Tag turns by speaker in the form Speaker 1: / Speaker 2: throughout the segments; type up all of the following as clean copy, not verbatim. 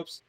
Speaker 1: Oops.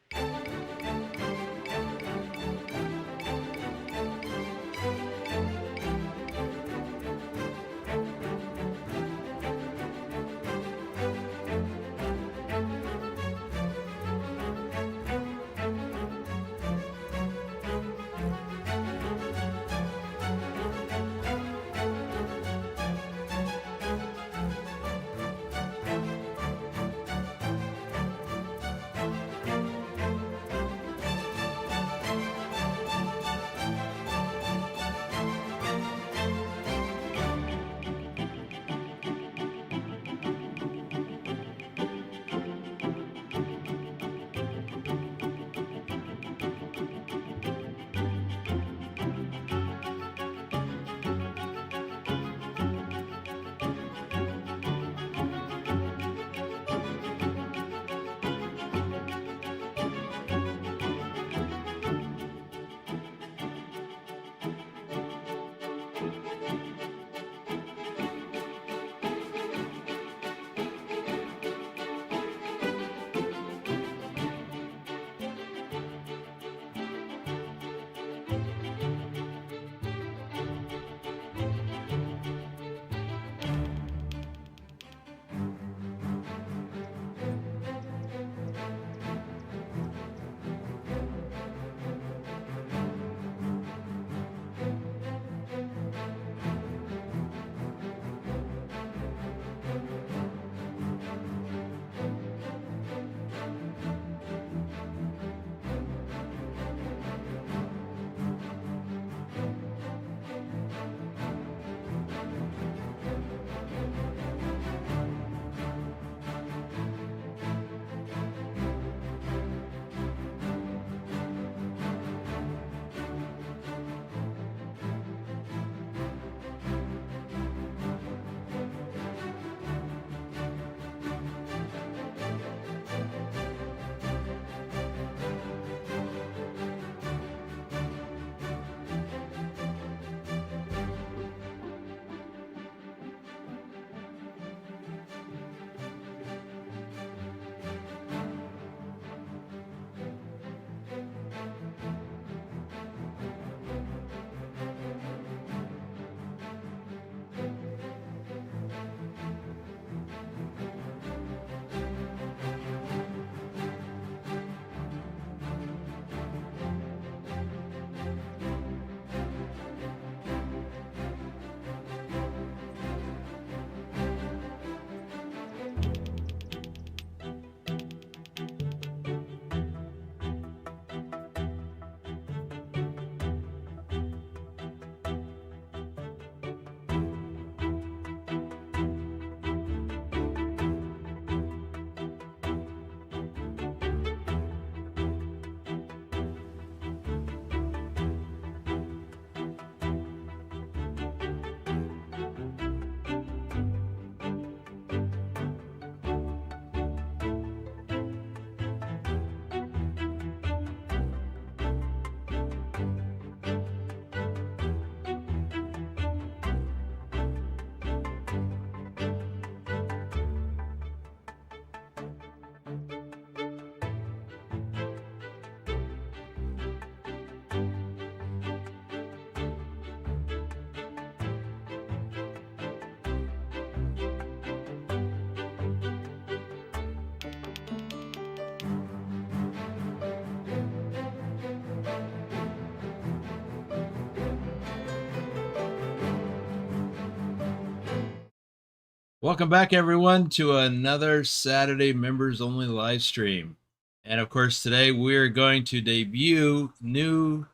Speaker 1: Welcome back, everyone, to another Saturday members only live stream. And of course, today we're going to debut new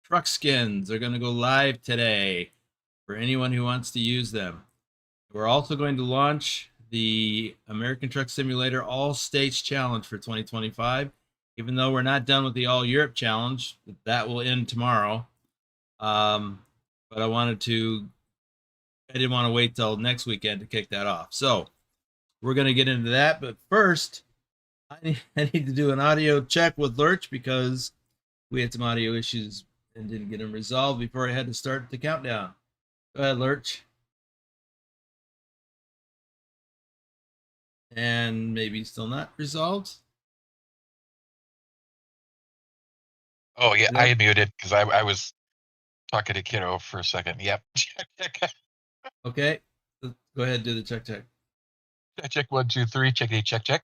Speaker 1: truck skins. They're going to go live today for anyone who wants to use them. We're also going to launch the American Truck Simulator All States Challenge for 2025. Even though we're not done with the All Europe Challenge, that will end tomorrow. But I didn't want to wait till next weekend to kick that off. So we're going to get into that. But first, I need to do an audio check with Lurch because we had some audio issues and didn't get them resolved before I had to start the countdown. Go ahead, Lurch. And maybe still not resolved.
Speaker 2: Oh yeah,
Speaker 1: There.
Speaker 2: I muted because I was talking to Kiddo for a second. Yep.
Speaker 1: Okay. Go ahead and do the check.
Speaker 2: Check 1 2 3. Check.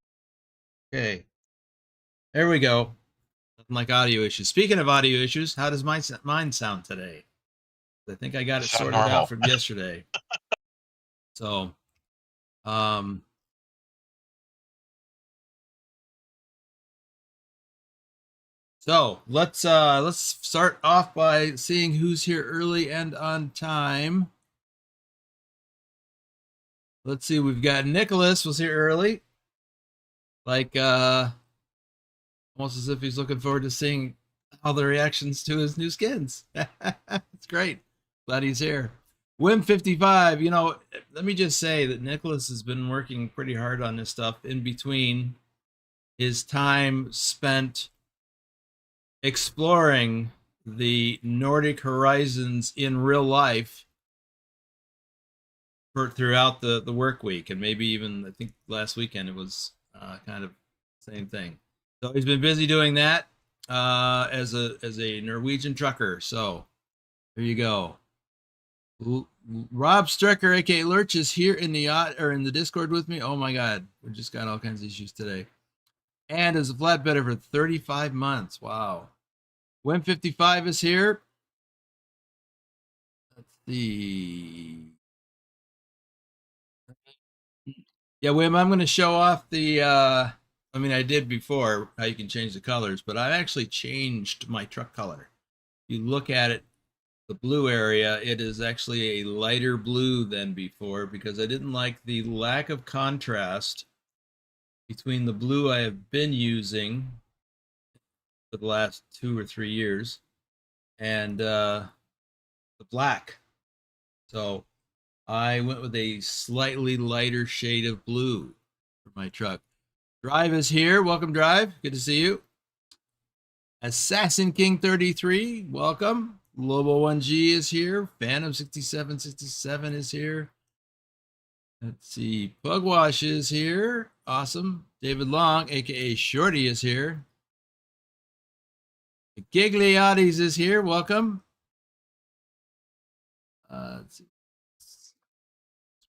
Speaker 1: Okay. There we go. Nothing like audio issues. Speaking of audio issues, how does mine sound today? I think I got it
Speaker 2: Sound
Speaker 1: sorted out
Speaker 2: normal.
Speaker 1: from yesterday. So, um, let's start off by seeing who's here early and on time. Let's see, we've got Nicolas was here early. Like almost as if he's looking forward to seeing all the reactions to his new skins. It's great. Glad he's here. Wim55, let me just say that Nicolas has been working pretty hard on this stuff in between his time spent exploring the Nordic horizons in real life throughout the work week, and maybe even I think last weekend it was kind of the same thing. So he's been busy doing that as a Norwegian trucker. So there you go. Rob Strecker, aka Lurch, is here in the Discord with me. Oh my God, we just got all kinds of issues today. And as a flatbedder for 35 months. Wow. Wim55 is here. Let's see. Yeah, Wim, I'm going to show off the. I mean, I did before how you can change the colors, but I've actually changed my truck color. You look at it, the blue area, it is actually a lighter blue than before because I didn't like the lack of contrast between the blue I have been using for the last 2 or 3 years and the black. So I went with a slightly lighter shade of blue for my truck. Drive is here. Welcome, Drive. Good to see you. Assassin King 33, welcome. Lobo 1G is here. Phantom 6767 is here. Let's see. Pugwash is here. Awesome. David Long, aka Shorty, is here. Gigliotis is here. Welcome. Let's see.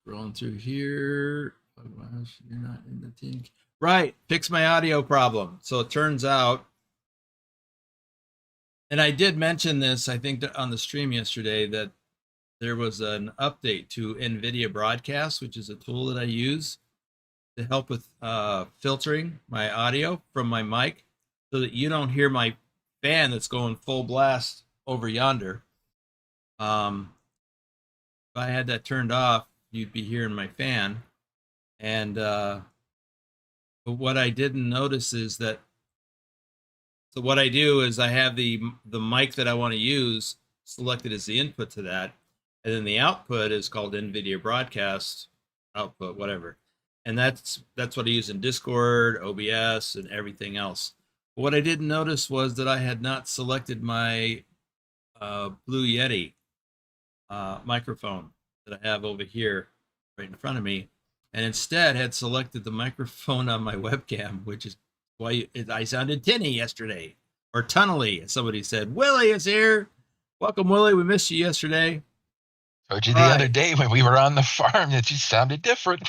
Speaker 1: Scrolling through here. Pugwash, you're not in the team. Right. Fix my audio problem. So it turns out, and I did mention this, I think, on the stream yesterday, that there was an update to NVIDIA Broadcast, which is a tool that I use to help with filtering my audio from my mic so that you don't hear my fan that's going full blast over yonder. If I had that turned off, you'd be hearing my fan. And but what I didn't notice is that, so what I do is I have the mic that I want to use selected as the input to that, and then the output is called NVIDIA Broadcast output, whatever. And that's what I use in Discord, OBS, and everything else. What I didn't notice was that I had not selected my Blue Yeti microphone that I have over here right in front of me, and instead had selected the microphone on my webcam, which is why I sounded tinny yesterday, or tunnely, as somebody said. Willie is here. Welcome, Willie. We missed you yesterday.
Speaker 2: Told you the other day when we were on the farm that you sounded different.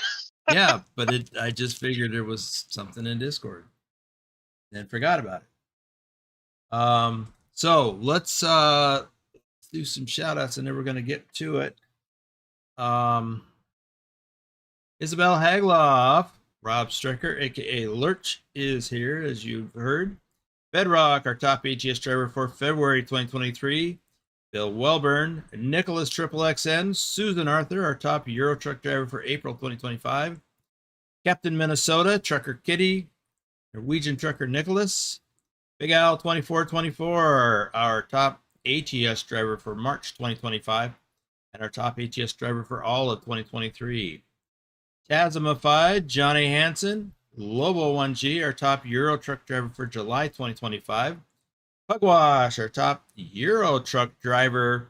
Speaker 1: Yeah, but I just figured there was something in Discord and forgot about it. So let's do some shout outs and then we're going to get to it. Isabel Hagloff, Rob Strecker, aka Lurch, is here, as you've heard. Bedrock, our top ATS driver for February 2023. Bill Welburn, Nicolas TripplExN, Susan Arthur, our top Euro truck driver for April 2025. Captain Minnesota, Trucker Kitty, Norwegian Trucker Nicholas, Big Al 2424, our top ATS driver for March 2025, and our top ATS driver for all of 2023. Chasmified, Johnny Hansen, Lobo 1G, our top Euro truck driver for July 2025. Pugwash, our top Euro truck driver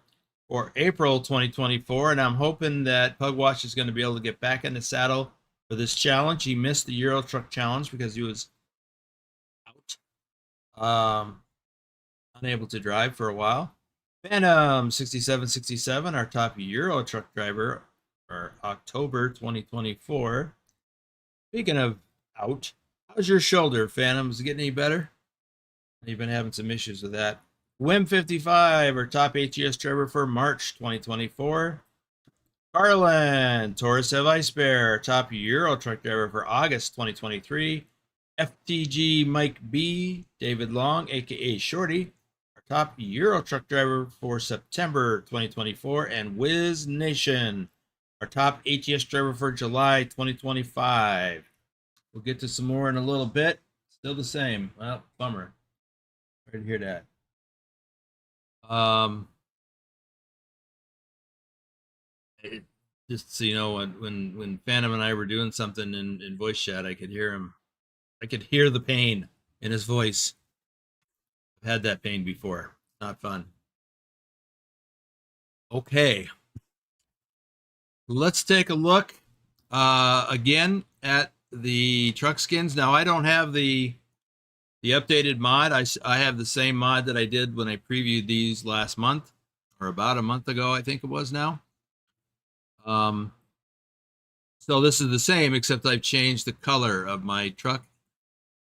Speaker 1: for April 2024. And I'm hoping that Pugwash is going to be able to get back in the saddle for this challenge. He missed the Euro truck challenge because he was out on unable to drive for a while. Phantom 6767, our top Euro truck driver for October 2024. Speaking of out, how's your shoulder, Phantom? Is it getting any better? You've been having some issues with that. Wim55, our top ATS driver for March 2024. Carlin, Taurus Have Ice Bear, top Euro truck driver for August 2023. FTG Mike B, David Long, aka Shorty, our top Euro truck driver for September 2024. And Wiz Nation, our top ATS driver for July 2025. We'll get to some more in a little bit. Still the same. Well, bummer. Sorry to hear that. Just so you know, when Phantom and I were doing something in voice chat, I could hear him. I could hear the pain in his voice. I've had that pain before. Not fun. Okay, let's take a look again at the truck skins. Now I don't have the updated mod. I have the same mod that I did when I previewed these last month, or about a month ago, I think it was now. So this is the same, except I've changed the color of my truck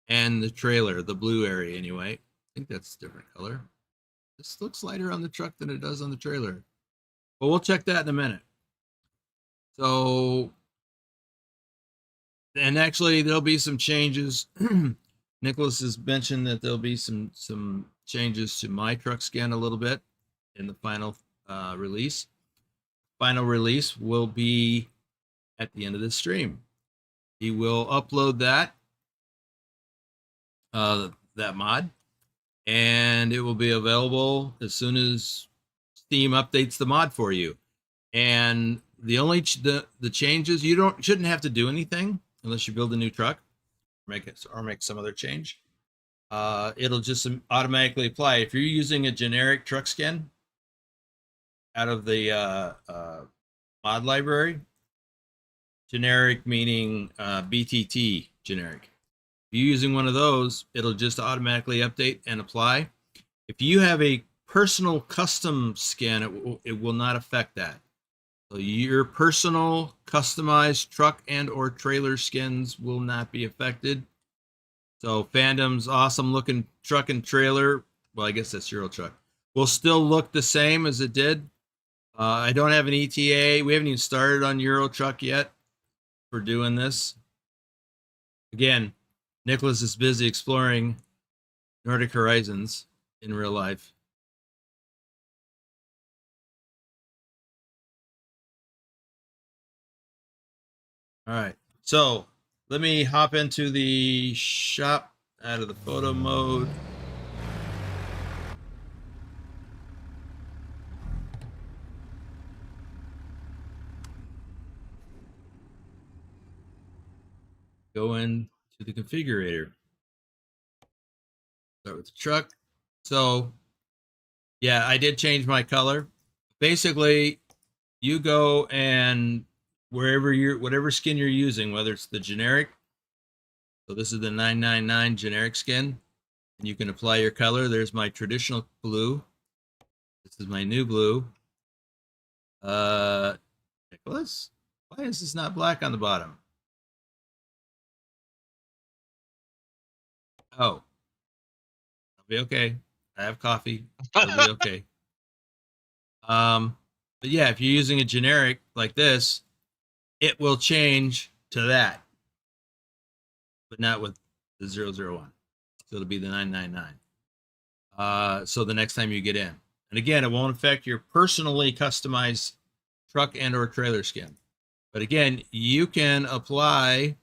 Speaker 1: and the trailer, the blue area anyway. I think that's a different color. This looks lighter on the truck than it does on the trailer. But we'll check that in a minute. So, and actually there'll be some changes. Nicolas has mentioned that there'll be some changes to my truck skin a little bit in the final release. Final release will be at the end of this stream. He will upload that that mod, and it will be available as soon as Steam updates the mod for you. And the only the changes, you shouldn't have to do anything unless you build a new truck, make some other change. It'll just automatically apply if you're using a generic truck skin out of the mod library. Generic meaning BTT generic. If you're using one of those, it'll just automatically update and apply. If you have a personal custom skin, it will not affect that. So your personal customized truck and or trailer skins will not be affected. So Phantom's awesome looking truck and trailer, well, I guess that's Euro truck, will still look the same as it did. I don't have an ETA. We haven't even started on Euro truck yet for doing this. Again, Nicolas is busy exploring Nordic horizons in real life. All right, so let me hop into the shop out of the photo mode. Go into the configurator. Start with the truck. So, yeah, I did change my color. Basically, you go and whatever skin you're using, whether it's the generic, so this is the 999 generic skin, and you can apply your color. There's my traditional blue. This is my new blue. Nicolas, why is this not black on the bottom? Oh, I'll be okay. I have coffee. It'll be okay. But yeah, if you're using a generic like this, it will change to that, but not with the 001. So it'll be the 999. So the next time you get in, and again, it won't affect your personally customized truck and or trailer skin. But again, you can apply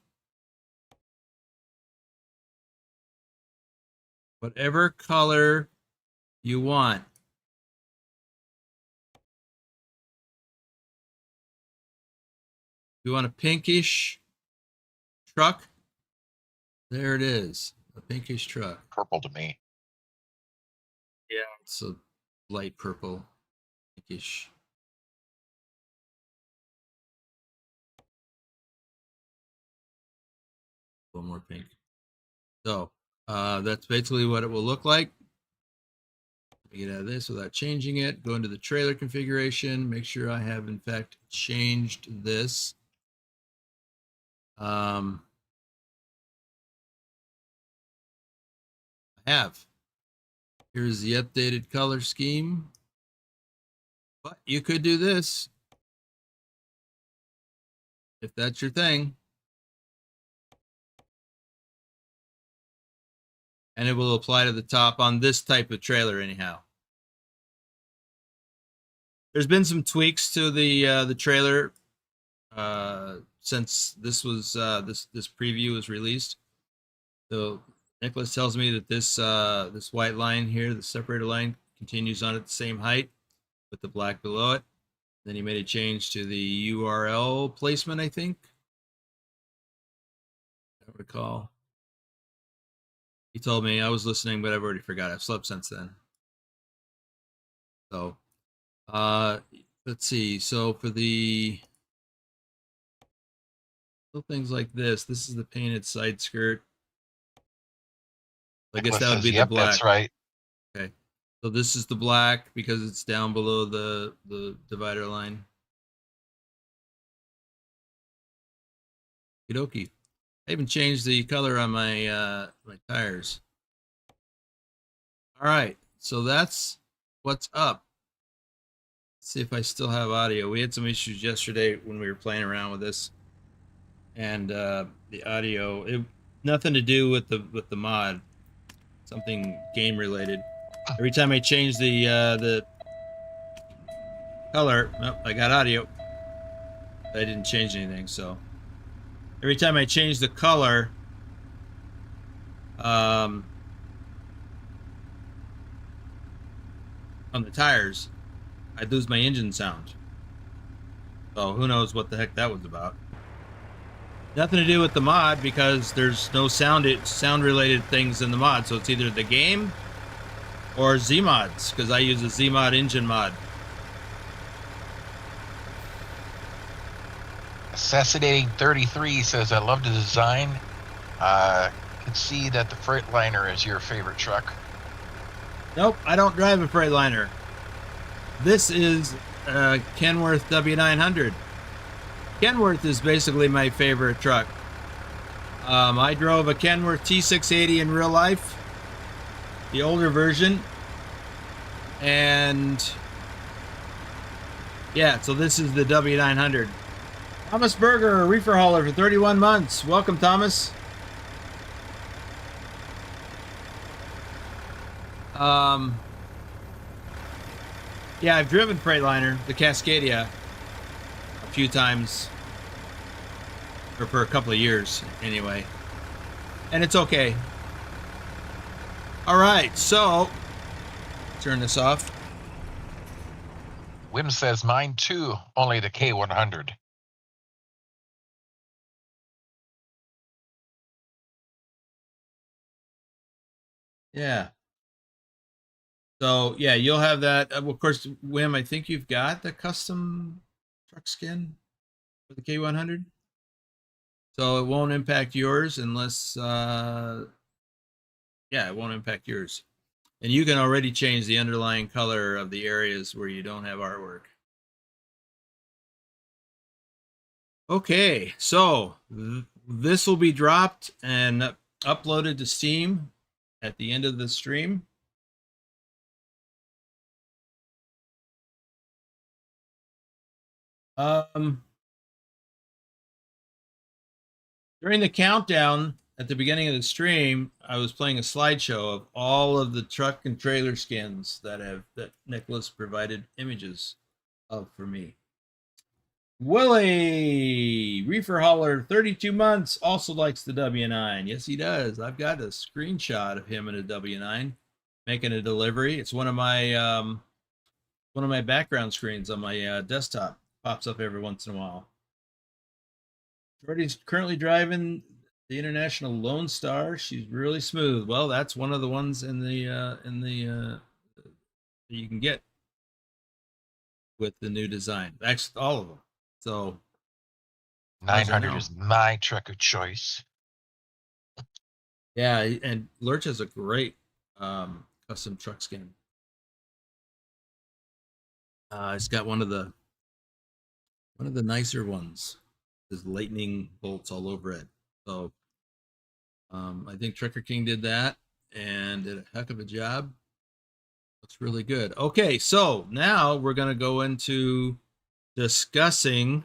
Speaker 1: whatever color you want. If you want a pinkish truck, there it is, a pinkish truck.
Speaker 2: Purple to me.
Speaker 1: Yeah, it's a light purple, pinkish. A little more pink. So that's basically what it will look like. Get out of this without changing it. Go into the trailer configuration. Make sure I have, in fact, changed this. I have. Here's the updated color scheme. But you could do this if that's your thing. And it will apply to the top on this type of trailer anyhow. There's been some tweaks to the trailer since this was this preview was released. So Nicolas tells me that this white line here, the separator line, continues on at the same height with the black below it. Then he made a change to the URL placement, I think. I don't recall. He told me. I was listening, but I've already forgot. I've slept since then. So let's see. So for the little things like this is the painted side skirt. I guess that would be the
Speaker 2: yep,
Speaker 1: black.
Speaker 2: That's right.
Speaker 1: Okay. So this is the black because it's down below the divider line. Okie. I even changed the color on my my tires. All right. So that's what's up. Let's see if I still have audio. We had some issues yesterday when we were playing around with this. And the audio, nothing to do with the mod. Something game related. Every time I change the color, I got audio. I didn't change anything, so every time I change the color, on the tires, I lose my engine sound. So who knows what the heck that was about? Nothing to do with the mod because there's no sound related things in the mod. So it's either the game or Zeemods because I use a Zeemod engine mod.
Speaker 2: Assassinating 33 says, I love the design. Can see that the Freightliner is your favorite truck.
Speaker 1: Nope, I don't drive a Freightliner. This is a Kenworth W900. Kenworth is basically my favorite truck. I drove a Kenworth T680 in real life, the older version. And yeah, so this is the W900. Thomas Berger, reefer hauler for 31 months. Welcome, Thomas. Yeah, I've driven Freightliner, the Cascadia, a few times, or for a couple of years anyway, and it's okay. All right, so turn this off.
Speaker 2: Wim says, mine too, only the K100.
Speaker 1: Yeah. So yeah, you'll have that. Of course, Wim, I think you've got the custom truck skin for the K100. So it won't impact yours unless, yeah, it won't impact yours. And you can already change the underlying color of the areas where you don't have artwork. Okay, so this will be dropped and uploaded to Steam at the end of the stream. During the countdown at the beginning of the stream, I was playing a slideshow of all of the truck and trailer skins that Nicolas provided images of for me. Willie, reefer hauler, 32 months, also likes the W9. Yes, he does. I've got a screenshot of him in a W9 making a delivery. It's one of my background screens on my desktop. Pops up every once in a while. Jordy's currently driving the International Lone Star. She's really smooth. Well, that's one of the ones in the that you can get with the new design. Actually, all of them. So
Speaker 2: 900 is my truck of choice.
Speaker 1: Yeah, and Lurch has a great custom truck skin. It's got one of the nicer ones. There's lightning bolts all over it. So I think Trucker King did that and did a heck of a job. Looks really good. Okay, so now we're going to go into discussing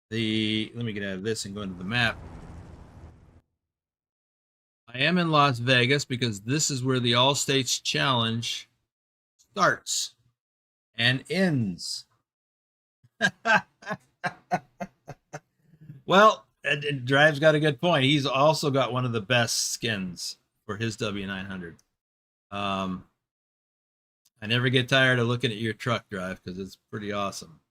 Speaker 1: the. Let me get out of this and go into the map. I am in Las Vegas because this is where the All States Challenge starts and ends. Well, Drive's got a good point. He's also got one of the best skins for his W900. I never get tired of looking at your truck, Drive, because it's pretty awesome.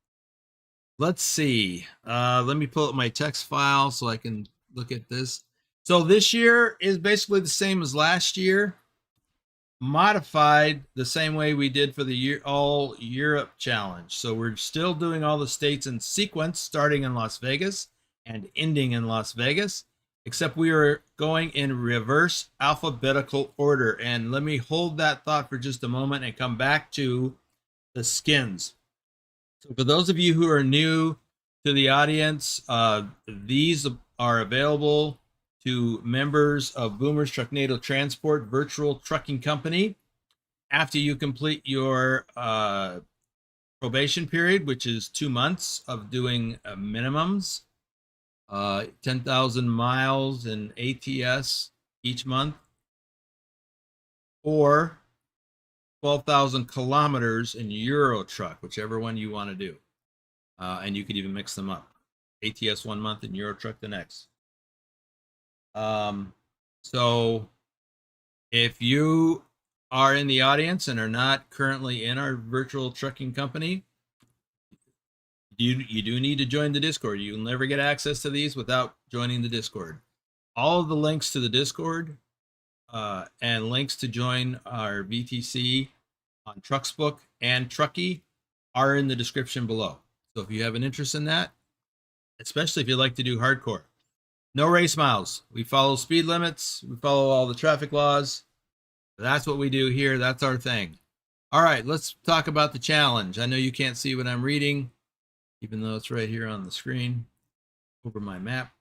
Speaker 1: Let's see. Let me pull up my text file so I can look at this. So this year is basically the same as last year, modified the same way we did for the All Europe Challenge. So we're still doing all the states in sequence, starting in Las Vegas and ending in Las Vegas, except we are going in reverse alphabetical order. And let me hold that thought for just a moment and come back to the skins. So for those of you who are new to the audience, these are available to members of Boomer's Trucknado Transport Virtual Trucking Company after you complete your probation period, which is 2 months of doing minimums, 10,000 miles in ATS each month, or 12,000 kilometers in Euro Truck, whichever one you want to do. And you could even mix them up. ATS 1 month and Euro Truck the next. So if you are in the audience and are not currently in our virtual trucking company, you do need to join the Discord. You'll never get access to these without joining the Discord. All of the links to the Discord and links to join our VTC on TrucksBook and Trucky are in the description below. So if you have an interest in that, especially if you like to do hardcore, no race miles. We follow speed limits. We follow all the traffic laws. That's what we do here. That's our thing. All right, let's talk about the challenge. I know you can't see what I'm reading, even though it's right here on the screen over my map.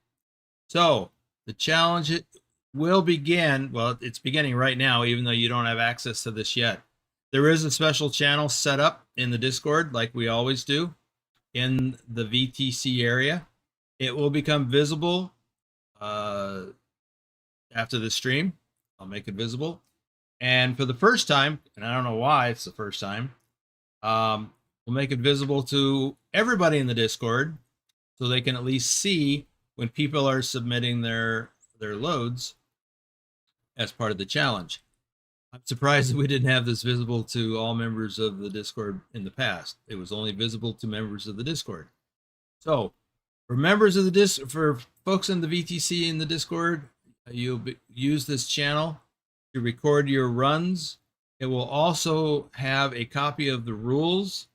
Speaker 1: So the challenge will begin. Well, it's beginning right now, even though you don't have access to this yet. There is a special channel set up in the Discord, like we always do, in the VTC area. It will become visible after the stream. I'll make it visible. And for the first time, and I don't know why it's the first time, we'll make it visible to everybody in the Discord so they can at least see when people are submitting their loads as part of the challenge. I'm surprised that we didn't have this visible to all members of the Discord in the past. It was only visible to members of the Discord. So for members of the for folks in the VTC in the Discord, you'll use this channel to record your runs. It will also have a copy of the rules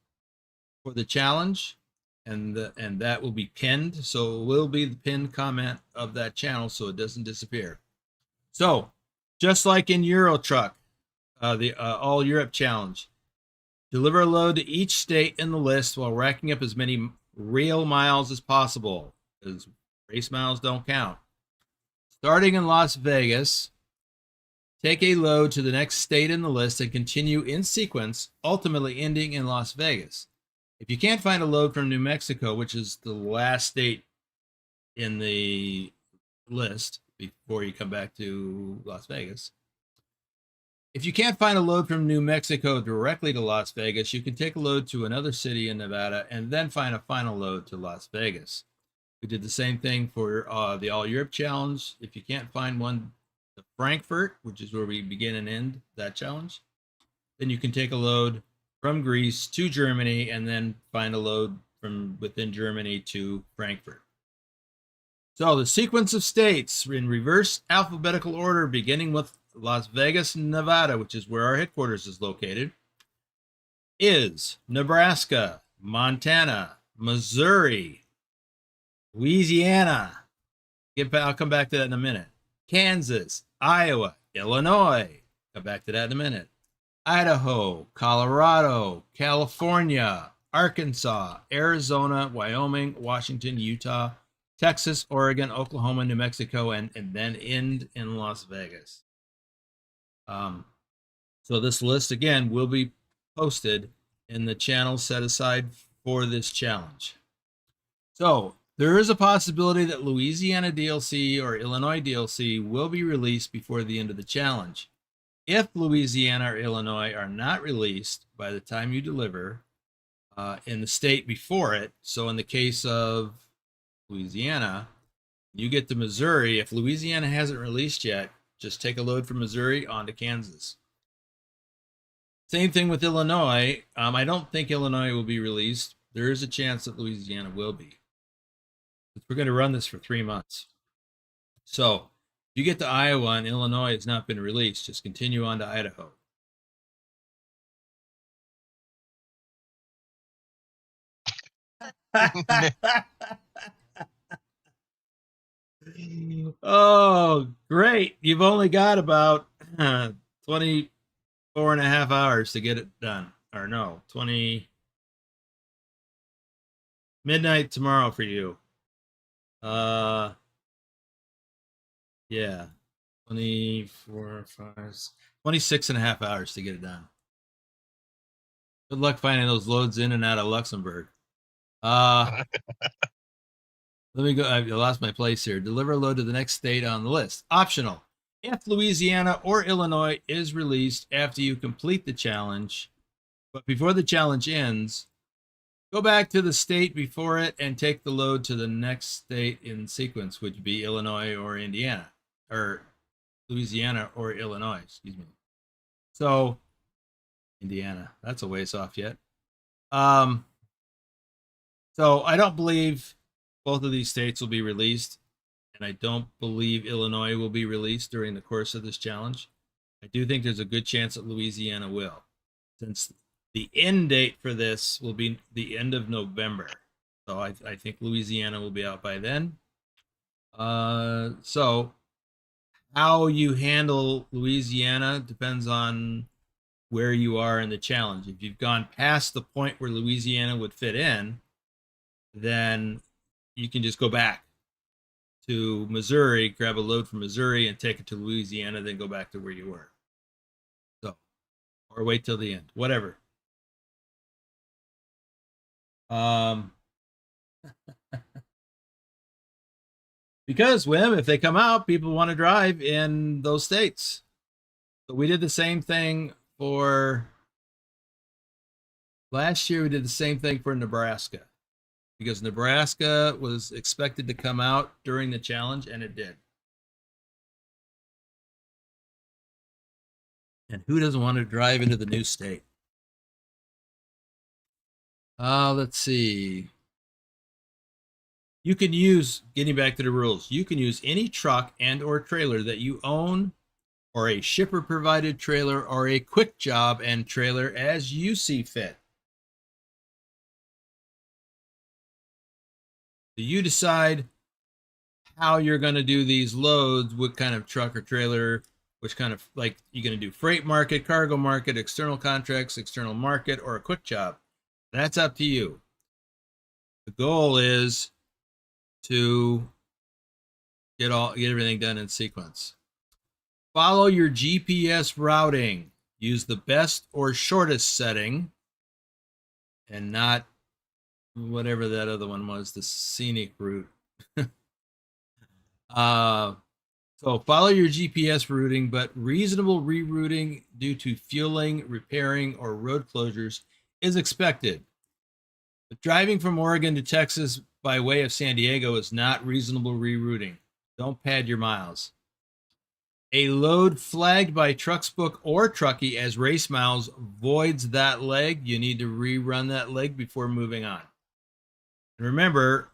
Speaker 1: for the challenge, and that will be pinned. So it will be the pinned comment of that channel so it doesn't disappear. So just like in Euro Truck, the All Europe Challenge, deliver a load to each state in the list while racking up as many real miles as possible, because race miles don't count. Starting in Las Vegas, take a load to the next state in the list and continue in sequence, ultimately ending in Las Vegas. If you can't find a load from New Mexico, which is the last state in the list before you come back to Las Vegas, if you can't find a load from New Mexico directly to Las Vegas, you can take a load to another city in Nevada and then find a final load to Las Vegas. We did the same thing for the All Europe Challenge. If you can't find one to Frankfurt, which is where we begin and end that challenge, then you can take a load from Greece to Germany and then find a load from within Germany to Frankfurt. So the sequence of states in reverse alphabetical order, beginning with Las Vegas, Nevada, which is where our headquarters is located, is Nebraska, Montana, Missouri, Louisiana. I'll come back to that in a minute. Kansas, Iowa, Illinois. Come back to that in a minute. Idaho, Colorado, California, Arkansas, Arizona, Wyoming, Washington, Utah, Texas, Oregon, Oklahoma, New Mexico, and then end in Las Vegas. So this list, again, will be posted in the channel set aside for this challenge. So there is a possibility that Louisiana DLC or Illinois DLC will be released before the end of the challenge. If Louisiana or Illinois are not released by the time you deliver in the state before it, so in the case of Louisiana, you get to Missouri. If Louisiana hasn't released yet, just take a load from Missouri on to Kansas. Same thing with Illinois. I don't think Illinois will be released. There is a chance that Louisiana will be. We're going to run this for 3 months. So if you get to Iowa and Illinois has not been released, just continue on to Idaho. Oh, great. You've only got about 24 and a half hours to get it done. Or no, 20 midnight tomorrow for you. Yeah. 24, 5, 26 and a half hours to get it done. Good luck finding those loads in and out of Luxembourg. Let me go. I lost my place here. Deliver a load to the next state on the list. Optional. If Louisiana or Illinois is released after you complete the challenge, but before the challenge ends, go back to the state before it and take the load to the next state in sequence, which would be Illinois or Indiana, or Louisiana or Illinois, excuse me. So, Indiana, that's a ways off yet. So I don't believe both of these states will be released, and I don't believe Illinois will be released during the course of this challenge. I do think there's a good chance that Louisiana will, since the end date for this will be the end of November. So I think Louisiana will be out by then. So how you handle Louisiana depends on where you are in the challenge. If you've gone past the point where Louisiana would fit in, then you can just go back to Missouri, grab a load from Missouri and take it to Louisiana, then go back to where you were. So, or wait till the end, whatever. Because Wim, if they come out, people want to drive in those states. So we did the same thing for last year. We did the same thing for Nebraska, because Nebraska was expected to come out during the challenge, and it did. And who doesn't want to drive into the new state? Let's see. You can use, getting back to the rules, you can use any truck and or trailer that you own, or a shipper provided trailer, or a quick job and trailer as you see fit. So you decide how you're going to do these loads, what kind of truck or trailer, which kind of, like, you're going to do freight market, cargo market, external contracts, external market, or a quick job. That's up to you. The goal is to get everything done in sequence. Follow your GPS routing. Use the best or shortest setting, and not whatever that other one was, the scenic route. So follow your GPS routing, but reasonable rerouting due to fueling, repairing, or road closures is expected. But driving from Oregon to Texas by way of San Diego is not reasonable rerouting. Don't pad your miles. A load flagged by TrucksBook or Trucky as race miles voids that leg. You need to rerun that leg before moving on. And remember,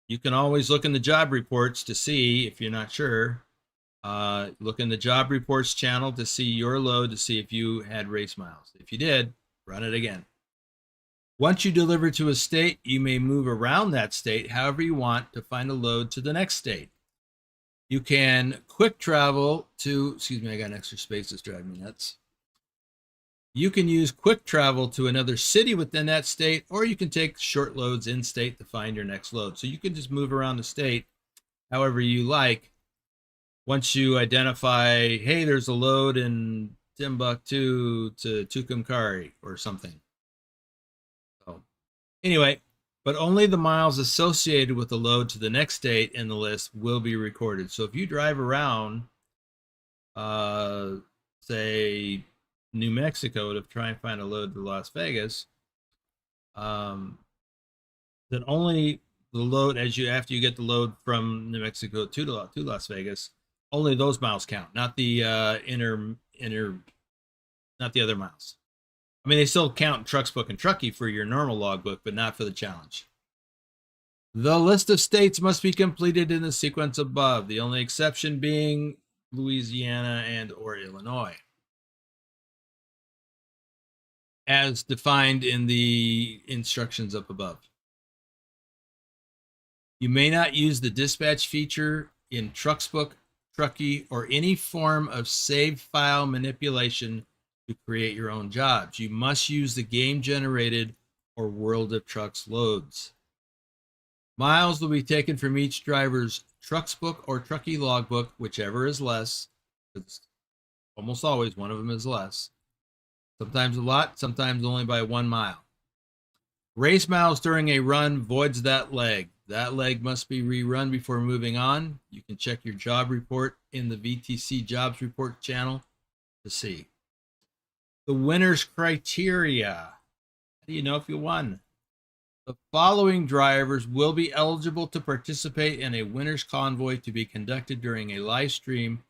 Speaker 1: you can always look in the job reports to see if you're not sure. Look in the job reports channel to see your load, to see if you had race miles. If you did, run it again. Once you deliver to a state, you may move around that state however you want to find a load to the next state. You can quick travel to, excuse me, I got an extra space that's driving me nuts. You can use quick travel to another city within that state, or you can take short loads in state to find your next load. So you can just move around the state however you like. Once you identify, hey, there's a load in Timbuktu to Tucumcari or something. So anyway, but only the miles associated with the load to the next state in the list will be recorded. So if you drive around, say New Mexico to try and find a load to Las Vegas, then only the load after you get the load from New Mexico to Las Vegas, only those miles count, not the not the other miles. I mean, they still count TrucksBook and Trucky for your normal logbook, but not for the challenge. The list of states must be completed in the sequence above, the only exception being Louisiana and or Illinois, as defined in the instructions up above. You may not use the dispatch feature in TrucksBook, Trucky, or any form of save file manipulation to create your own jobs. You must use the game-generated or World of Trucks loads. Miles will be taken from each driver's TrucksBook or Trucky logbook, whichever is less. It's almost always one of them is less. Sometimes a lot, sometimes only by 1 mile. Race miles during a run voids that leg. That leg must be rerun before moving on. You can check your job report in the VTC jobs report channel to see. The winner's criteria. How do you know if you won? The following drivers will be eligible to participate in a winner's convoy to be conducted during a live stream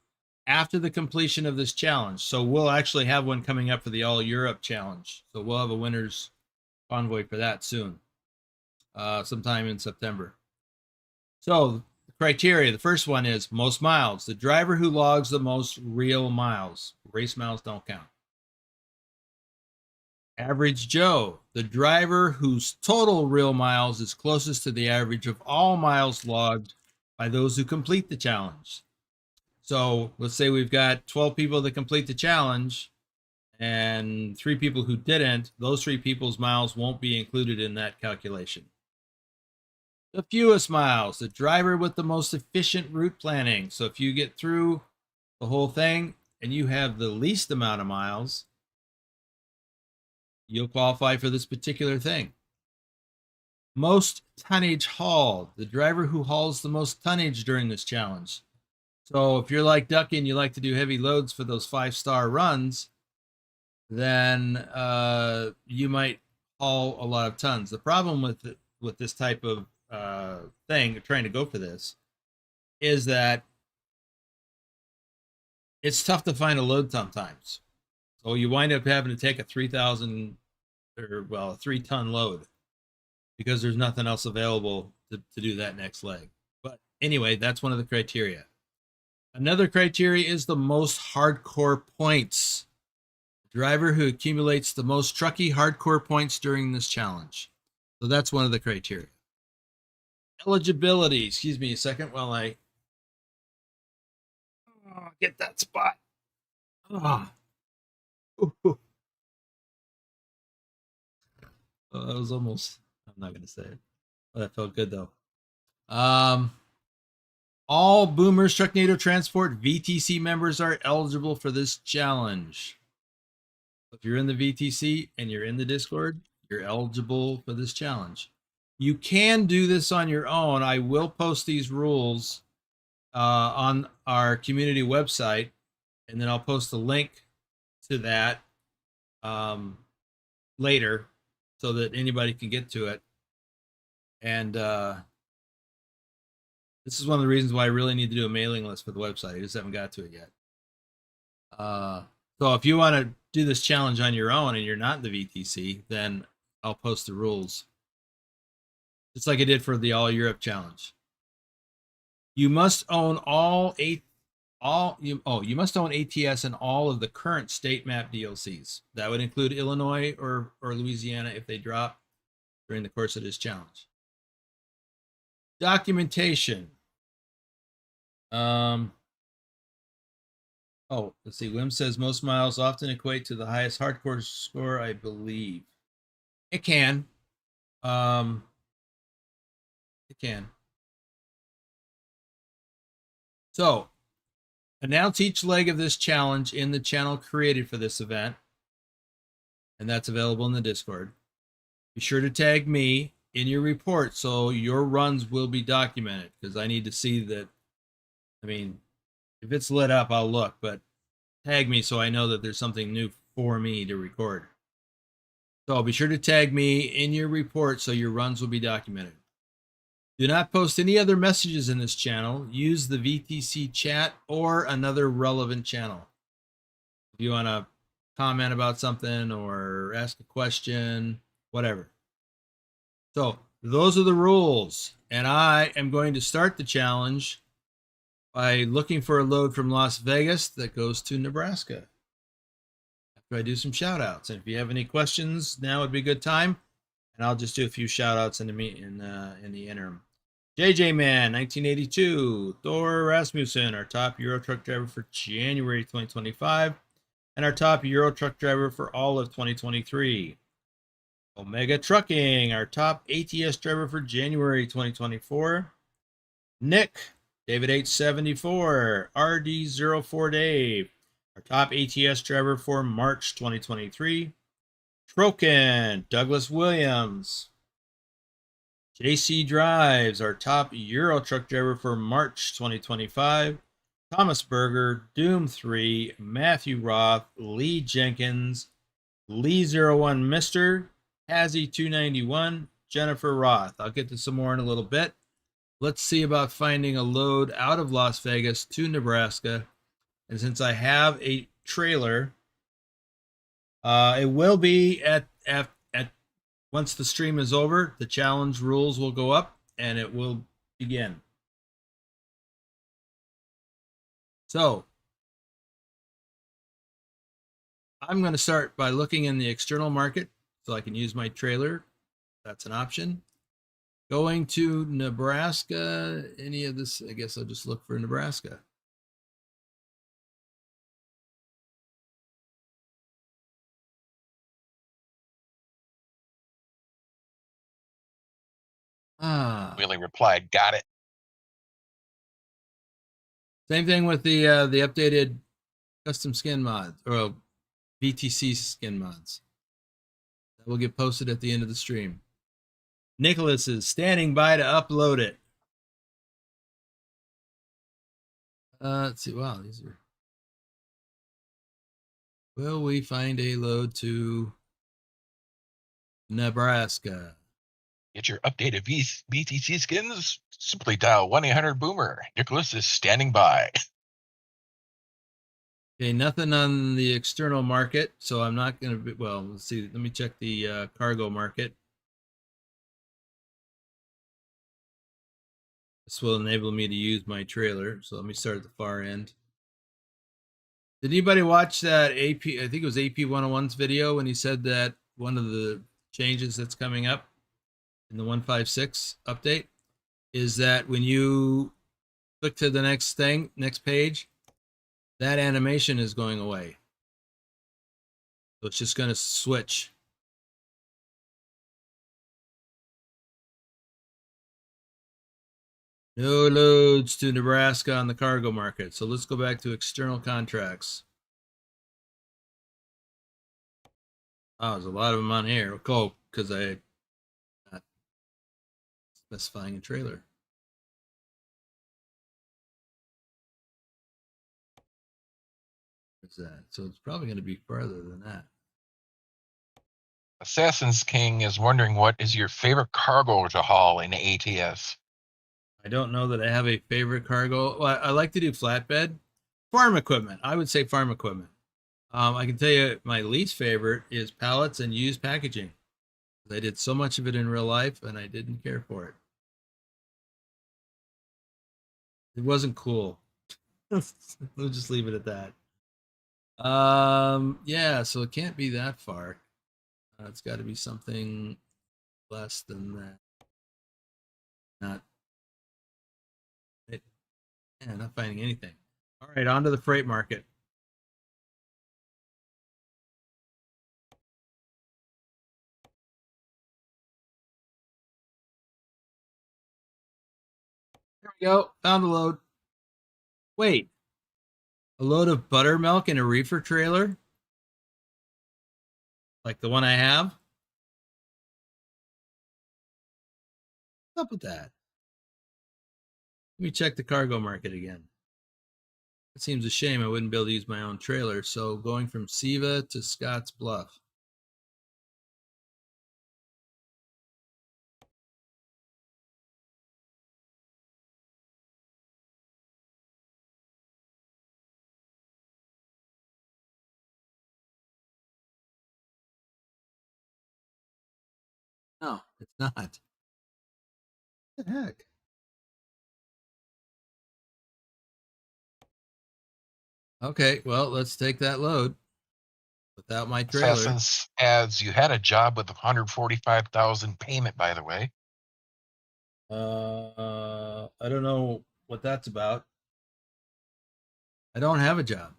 Speaker 1: after the completion of this challenge. So we'll actually have one coming up for the All Europe challenge. So we'll have a winner's convoy for that soon, sometime in September. So the criteria, the first one is most miles. The driver who logs the most real miles. Race miles don't count. Average Joe, the driver whose total real miles is closest to the average of all miles logged by those who complete the challenge. So let's say we've got 12 people that complete the challenge and 3 people who didn't. Those 3 people's miles won't be included in that calculation. The fewest miles, the driver with the most efficient route planning. So if you get through the whole thing and you have the least amount of miles, you'll qualify for this particular thing. Most tonnage hauled, the driver who hauls the most tonnage during this challenge. So if you're like Ducky and you like to do heavy loads for those 5-star runs, then you might haul a lot of tons. The problem with this type of thing, trying to go for this, is that it's tough to find a load sometimes. So you wind up having to take a 3,000 or a 3-ton load because there's nothing else available to do that next leg. But anyway, that's one of the criteria. Another criteria is the most hardcore points. The driver who accumulates the most Trucky hardcore points during this challenge. So that's one of the criteria. Eligibility. Excuse me a second while I get that spot. Oh. That was almost, I'm not going to say it. Oh, that felt good though. All Boomers Trucknado Transport VTC members are eligible for this challenge. If you're in the VTC and you're in the Discord, you're eligible for this challenge. You can do this on your own. I will post these rules on our community website, and then I'll post a link to that later so that anybody can get to it. And this is one of the reasons why I really need to do a mailing list for the website. I just haven't got to it yet. So if you want to do this challenge on your own and you're not in the VTC, then I'll post the rules. Just like I did for the All Europe challenge. You must own you must own ATS in all of the current state map DLCs. That would include Illinois or Louisiana if they drop during the course of this challenge. Documentation. Oh, let's see. Wim says most miles often equate to the highest hardcore score, I believe. It can. Um, it can. So, announce each leg of this challenge in the channel created for this event, and that's available in the Discord. Be sure to tag me in your report so your runs will be documented, because I need to see that. I mean, if it's lit up, I'll look, but tag me so I know that there's something new for me to record. So be sure to tag me in your report so your runs will be documented. Do not post any other messages in this channel. Use the VTC chat or another relevant channel. If you want to comment about something or ask a question, whatever. So those are the rules. And I am going to start the challenge by looking for a load from Las Vegas that goes to Nebraska. After I do some shout outs. And if you have any questions, now would be a good time. And I'll just do a few shout outs in the interim. JJ Man, 1982. Thor Rasmussen, our top Euro truck driver for January 2025, and our top Euro truck driver for all of 2023. Omega Trucking, our top ATS driver for January 2024. Nick, David 874, RD04 Dave, our top ATS driver for March 2023. Troken, Douglas Williams. JC Drives, our top Euro truck driver for March 2025. Thomas Berger, Doom3, Matthew Roth, Lee Jenkins, Lee01 Mr., Hazzy291, Jennifer Roth. I'll get to some more in a little bit. Let's see about finding a load out of Las Vegas to Nebraska. And since I have a trailer, it will be at once the stream is over, the challenge rules will go up and it will begin. So I'm going to start by looking in the external market so I can use my trailer. That's an option. Going to Nebraska, any of this, I guess I'll just look for Nebraska.
Speaker 2: Willie replied, got it.
Speaker 1: Same thing with the updated custom skin mods or VTC skin mods. That will get posted at the end of the stream. Nicolas is standing by to upload it. Let's see. Wow, these are. Will we find a load to Nebraska?
Speaker 2: Get your updated VTC skins. Simply dial 1-800-BOOMER. Nicholas is standing by.
Speaker 1: Okay, nothing on the external market, so I'm not going to be, well, let's see. Let me check the cargo market. This will enable me to use my trailer, so let me start at the far end. Did anybody watch that AP, I think it was AP 101's video when he said that one of the changes that's coming up in the 156 update is that when you click to the next page, that animation is going away. So it's just going to switch. No loads to Nebraska on the cargo market. So let's go back to external contracts. Oh, there's a lot of them on here. Oh, because I'm not specifying a trailer. What's that? So it's probably going to be farther than that.
Speaker 2: Assassin's King is wondering what is your favorite cargo to haul in ATS?
Speaker 1: I don't know that I have a favorite cargo. Well, I like to do flatbed. Farm equipment. I would say farm equipment. I can tell you my least favorite is pallets and used packaging. I did so much of it in real life and I didn't care for it. It wasn't cool. We'll just leave it at that. Yeah, so it can't be that far. It's got to be something less than that. Not finding anything. All right, on to the freight market. There we go. Found a load. Wait. A load of buttermilk in a reefer trailer? Like the one I have? What's up with that? Let me check the cargo market again. It seems a shame I wouldn't be able to use my own trailer. So going from Siva to Scotts Bluff. No, it's not. What the heck? Okay, well, let's take that load without my trailer.
Speaker 2: Assassins adds, you had a job with 145,000 payment, by the way.
Speaker 1: I don't know what that's about. I don't have a job.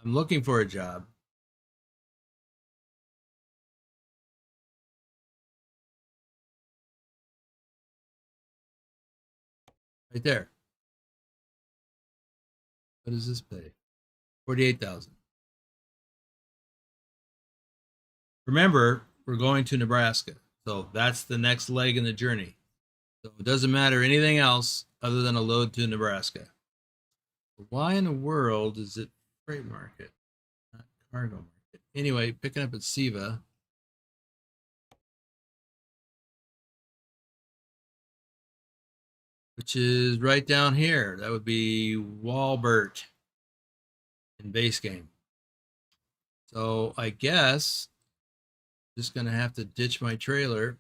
Speaker 1: I'm looking for a job. Right there. What does this pay? 48,000. Remember, we're going to Nebraska. So that's the next leg in the journey. So it doesn't matter anything else other than a load to Nebraska. Why in the world is it freight market, not cargo market? Anyway, picking up at Siva. Which is right down here. That would be Walbert in base game. So I guess just gonna have to ditch my trailer.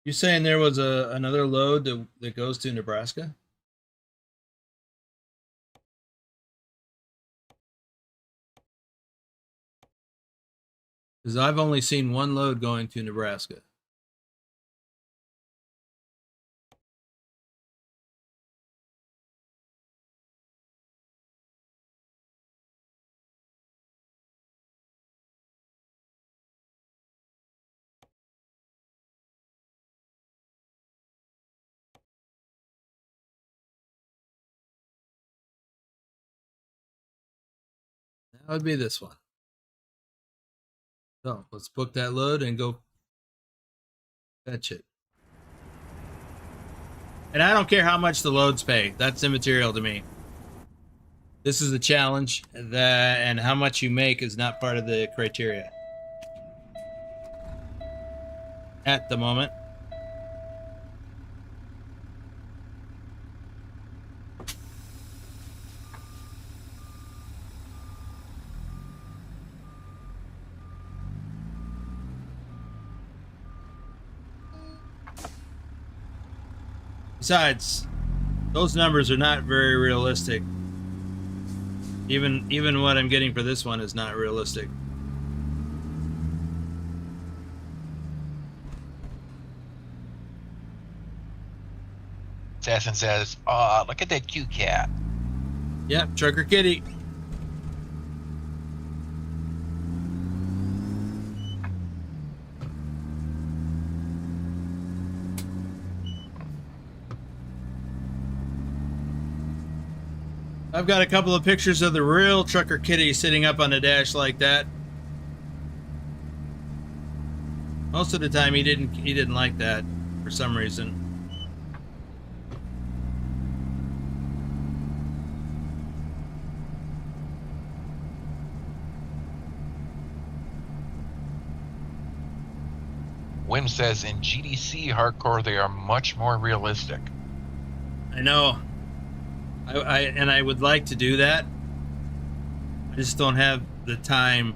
Speaker 1: You saying there was another load that goes to Nebraska? Because I've only seen one load going to Nebraska. That would be this one. So let's book that load and go fetch it. And I don't care how much the loads pay. That's immaterial to me. This is the challenge, and how much you make is not part of the criteria at the moment. Besides, those numbers are not very realistic. Even what I'm getting for this one is not realistic.
Speaker 2: Assassin says, look at that cute cat.
Speaker 1: Yep, Trucker Kitty. I've got a couple of pictures of the real Trucker Kitty sitting up on the dash like that. Most of the time he didn't like that for some reason.
Speaker 2: Wim says, in GDC hardcore, they are much more realistic.
Speaker 1: I know. I would like to do that. I just don't have the time.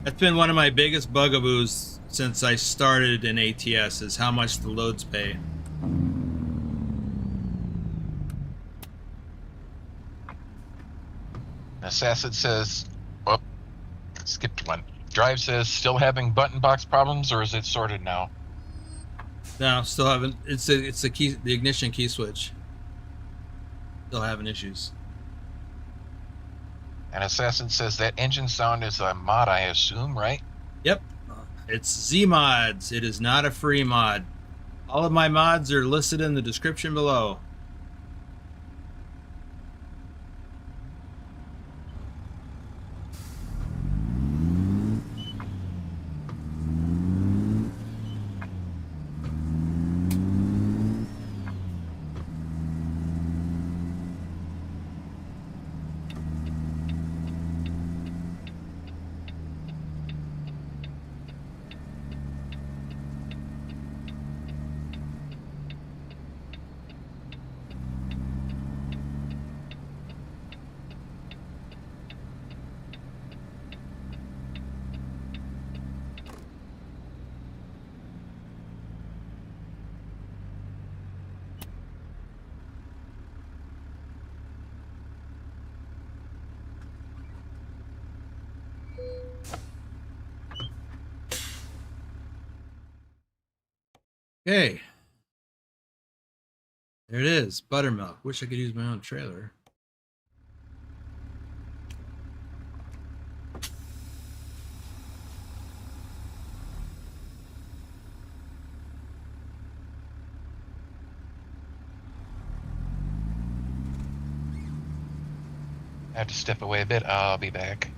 Speaker 1: That's been one of my biggest bugaboos since I started in ATS, is how much the loads pay.
Speaker 2: Assassin says, oh, skipped one. Drive says, still having button box problems, or is it sorted now?
Speaker 1: No, still haven't. It's the key, the ignition key switch. Still having issues.
Speaker 2: And Assassin says that engine sound is a mod, I assume, right?
Speaker 1: Yep. It's Zeemods. It is not a free mod. All of my mods are listed in the description below. Okay. There it is. Buttermilk. Wish I could use my own trailer.
Speaker 2: I have to step away a bit. I'll be back.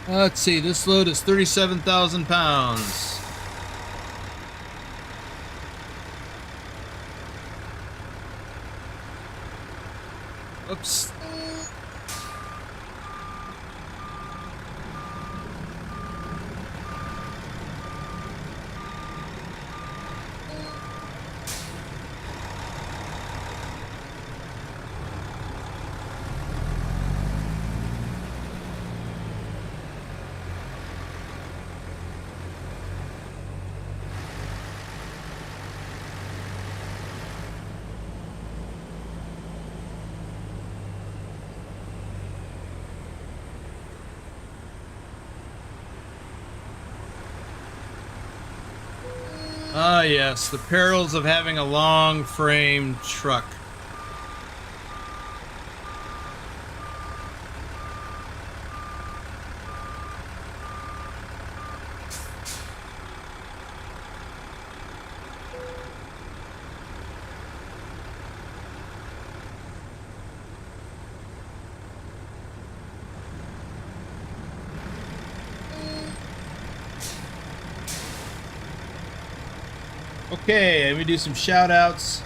Speaker 1: Let's see. This load is 37,000 pounds. Oops. Ah, yes, the perils of having a long frame truck. Okay, let me do some shout outs.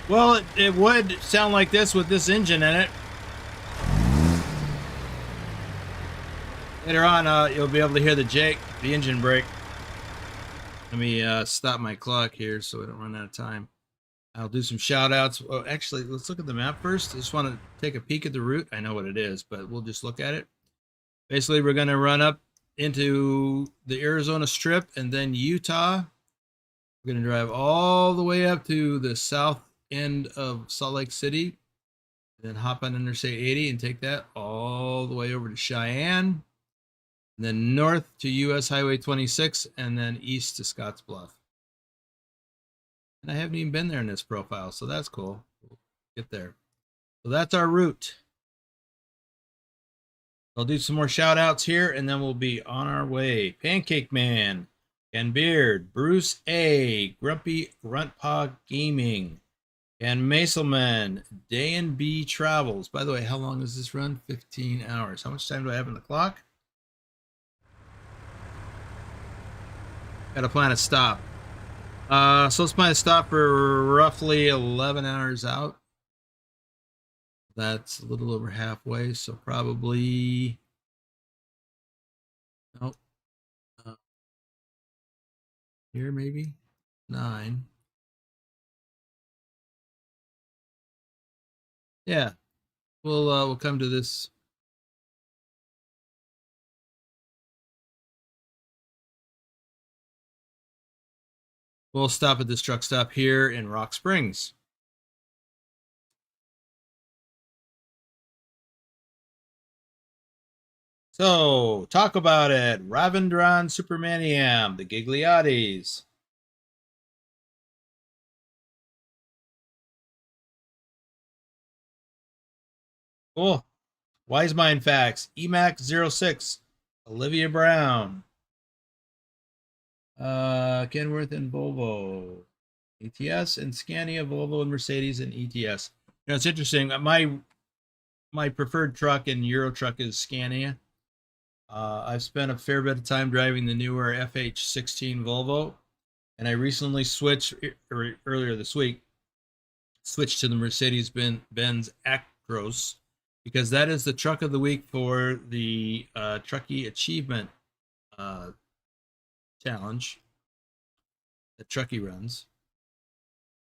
Speaker 1: Well, it would sound like this with this engine in it. Later on, you'll be able to hear the engine brake. Let me stop my clock here so we don't run out of time. I'll do some shout outs. Oh, actually, let's look at the map first. I just want to take a peek at the route. I know what it is, but we'll just look at it. Basically, we're going to run up into the Arizona Strip and then Utah. We're going to drive all the way up to the south end of Salt Lake City, then hop on Interstate 80 and take that all the way over to Cheyenne, and then north to US Highway 26, and then east to Scottsbluff. And I haven't even been there in this profile, so that's cool. We'll get there. So that's our route. I'll do some more shout outs here, and then we'll be on our way. Pancake Man, Ken Beard, Bruce A, Grumpy Gruntpaw Gaming, and Maselman, Day and B Travels. By the way, how long does this run? 15 hours. How much time do I have on the clock? Gotta plan a stop. So let's plan a stop for roughly 11 hours out. That's a little over halfway, so probably, nope, here maybe 9. Yeah, we'll come to this. We'll stop at this truck stop here in Rock Springs. So, talk about it. Ravindran Supermaniam, the Gigliottis. Cool. Wise Mind Facts. EMAC06. Olivia Brown. Kenworth and Volvo. ATS and Scania, Volvo and Mercedes and ETS. You know, it's interesting. My preferred truck in Euro truck is Scania. I've spent a fair bit of time driving the newer FH16 Volvo, and I recently switched earlier this week. Switched to the Mercedes-Benz Actros because that is the truck of the week for the Trucky Achievement Challenge that Trucky runs.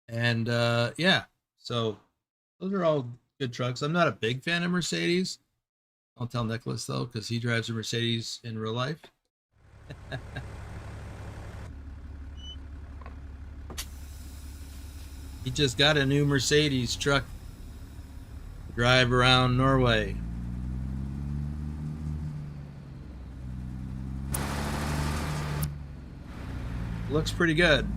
Speaker 1: And yeah, so those are all good trucks. I'm not a big fan of Mercedes. I'll tell Nicolas though, because he drives a Mercedes in real life. He just got a new Mercedes truck to drive around Norway. Looks pretty good.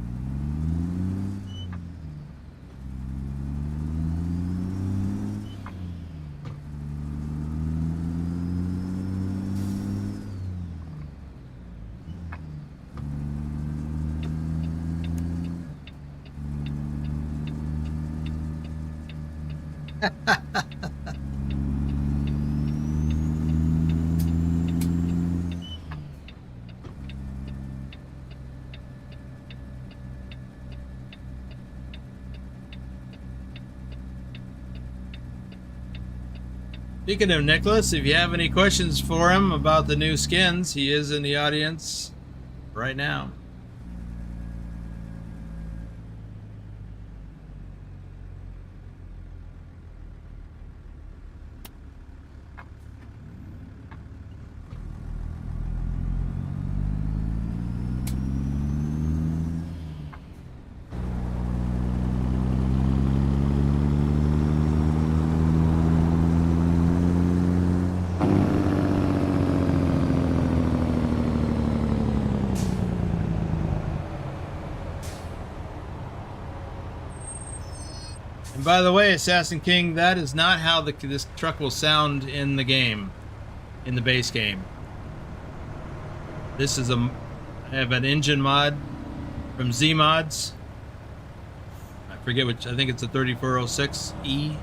Speaker 1: Speaking of Nicolas, if you have any questions for him about the new skins, he is in the audience right now. And by the way, Assassin King, that is not how this truck will sound in the game, in the base game. This is I have an engine mod from Zeemods. I forget which, I think it's a 3406E.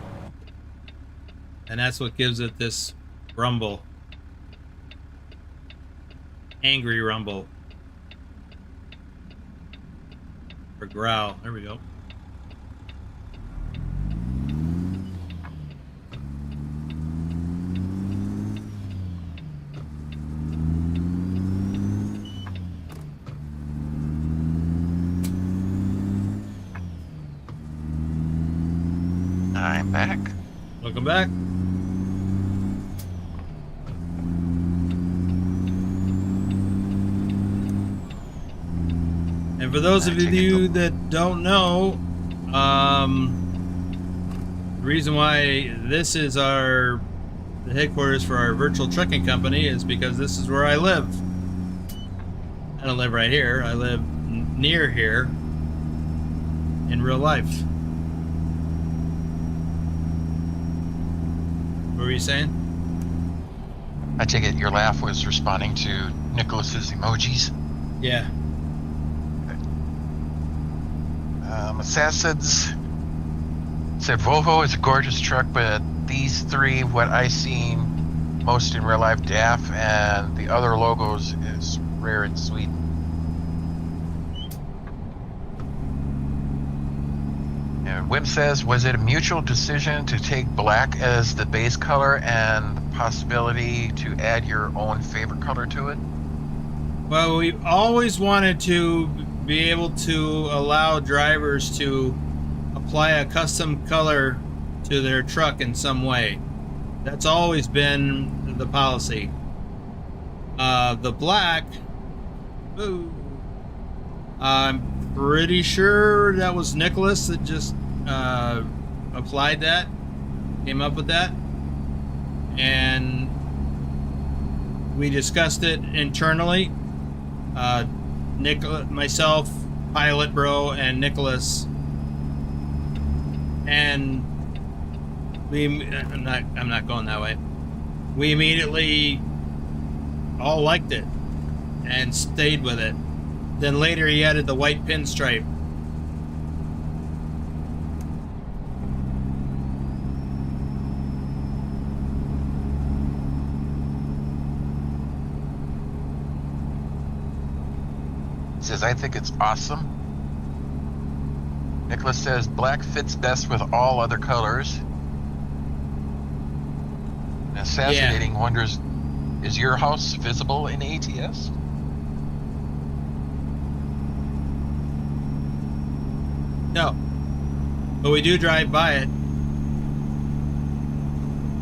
Speaker 1: And that's what gives it this rumble. Angry rumble. Or growl. There we go.
Speaker 2: I'm back.
Speaker 1: Welcome back. And for those of you that don't know, the reason why this is the headquarters for our virtual trucking company is because this is where I live. I don't live right here. I live near here in real life. What were you saying?
Speaker 2: I take it your laugh was responding to Nicolas's emojis.
Speaker 1: Yeah.
Speaker 2: Assassins said Volvo is a gorgeous truck, but these three, what I seen most in real life, DAF and the other logos is rare and sweet. And Wim says, was it a mutual decision to take black as the base color and the possibility to add your own favorite color to it?
Speaker 1: Well, we always wanted to be able to allow drivers to apply a custom color to their truck in some way. That's always been the policy. The black, ooh, I'm pretty sure that was Nicolas that just applied that, came up with that, and we discussed it internally. Nicolas, myself, Pilot Bro, and Nicolas, and I'm not going that way. We immediately all liked it and stayed with it. Then later he added the white pinstripe.
Speaker 2: Says, I think it's awesome. Nicholas says, black fits best with all other colors. And Assassinating wonders, is your house visible in ATS?
Speaker 1: No, but we do drive by it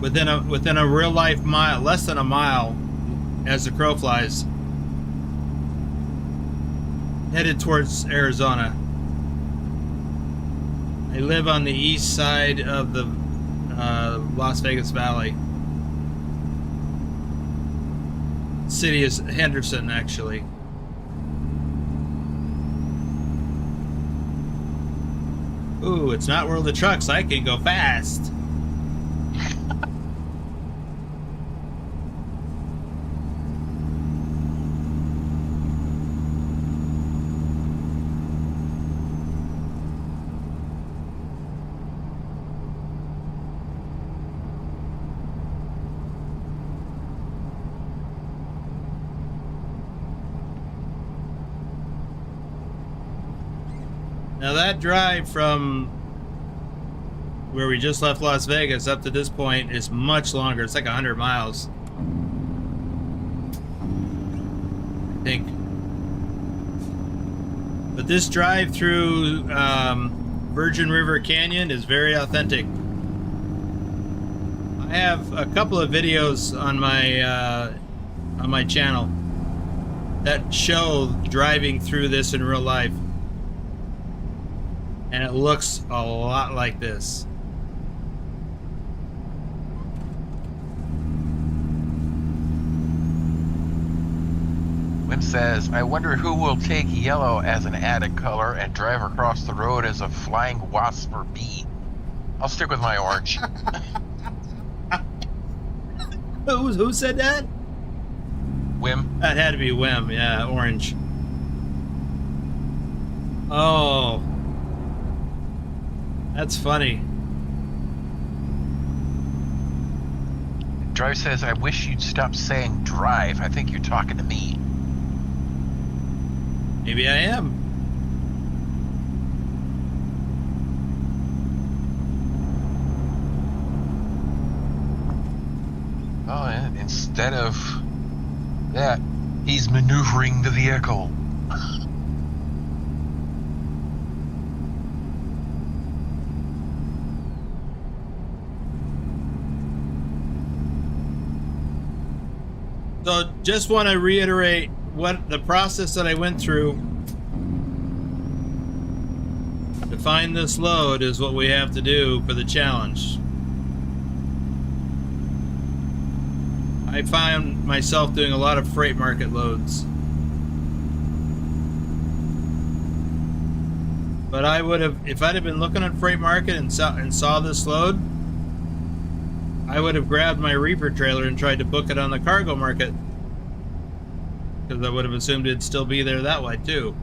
Speaker 1: within a real life mile, less than a mile, as the crow flies, headed towards Arizona. I live on the east side of the Las Vegas Valley. City is Henderson, actually. Ooh, it's not World of Trucks. I can go fast. Now that drive from where we just left Las Vegas up to this point is much longer. It's like 100 miles, I think. But this drive through Virgin River Canyon is very authentic. I have a couple of videos on my channel that show driving through this in real life. And it looks a lot like this.
Speaker 2: Wim says, I wonder who will take yellow as an added color and drive across the road as a flying wasp or bee. I'll stick with my orange.
Speaker 1: Who said that?
Speaker 2: Wim.
Speaker 1: That had to be Wim, yeah, orange. Oh. That's funny.
Speaker 2: Drive says, I wish you'd stop saying drive. I think you're talking to me.
Speaker 1: Maybe I am.
Speaker 2: Oh, and instead of that, he's maneuvering the vehicle.
Speaker 1: So just want to reiterate what the process that I went through to find this load is what we have to do for the challenge. I found myself doing a lot of freight market loads. But I would have, if I'd have been looking at freight market and saw this load, I would have grabbed my reefer trailer and tried to book it on the cargo market, because I would have assumed it'd still be there that way too.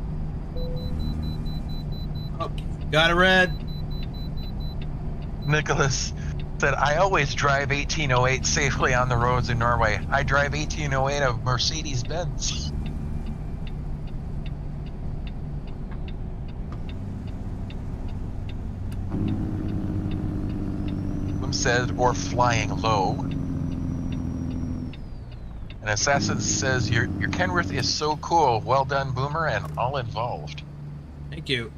Speaker 1: Oh, got a red.
Speaker 2: Nicholas said, I always drive 1808 safely on the roads in Norway. I drive 1808 of Mercedes-Benz. Wim says, or flying low. And Assassin says, your Kenworth is so cool. Well done, Boomer, and all involved.
Speaker 1: Thank you.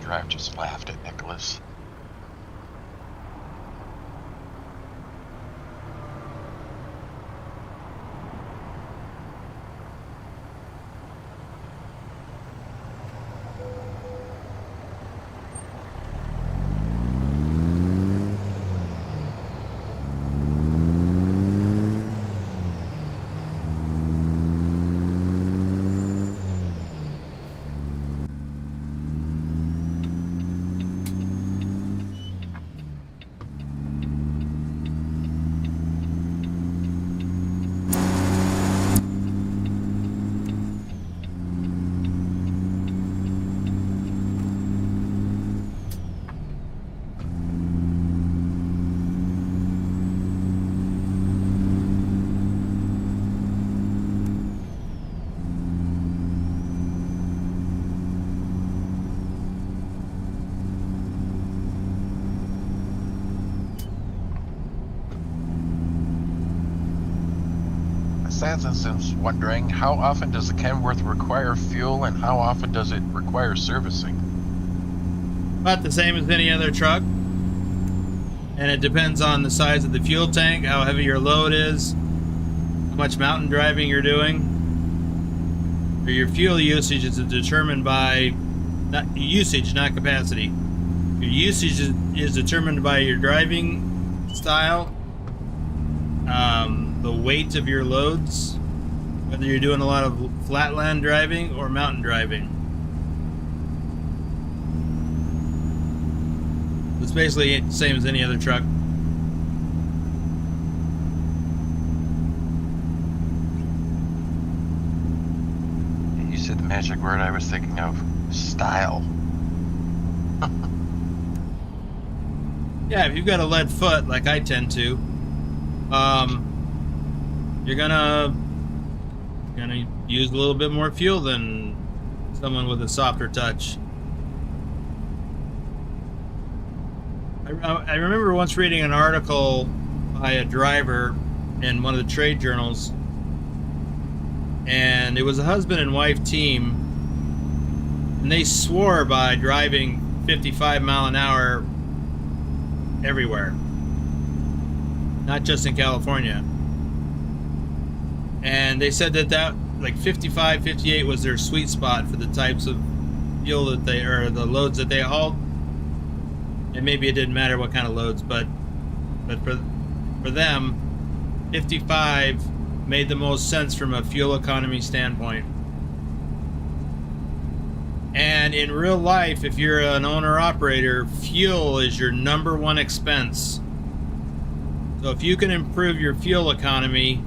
Speaker 2: Drive just laughed at Nicolas. Assassin's wondering, how often does the Kenworth require fuel and how often does it require servicing?
Speaker 1: About the same as any other truck. And it depends on the size of the fuel tank, how heavy your load is, how much mountain driving you're doing. Your fuel usage is determined by usage, not capacity. Your usage is determined by your driving style, the weight of your loads, whether you're doing a lot of flatland driving or mountain driving. It's basically the same as any other truck.
Speaker 2: You said the magic word I was thinking of, style.
Speaker 1: Yeah, if you've got a lead foot, like I tend to, you're gonna use a little bit more fuel than someone with a softer touch. I remember once reading an article by a driver in one of the trade journals, and it was a husband and wife team, and they swore by driving 55 mile an hour everywhere, not just in California. And they said that like 55, 58 was their sweet spot for the types of fuel that they, or the loads that they hauled. And maybe it didn't matter what kind of loads, but for them, 55 made the most sense from a fuel economy standpoint. And in real life, if you're an owner-operator, fuel is your number one expense. So if you can improve your fuel economy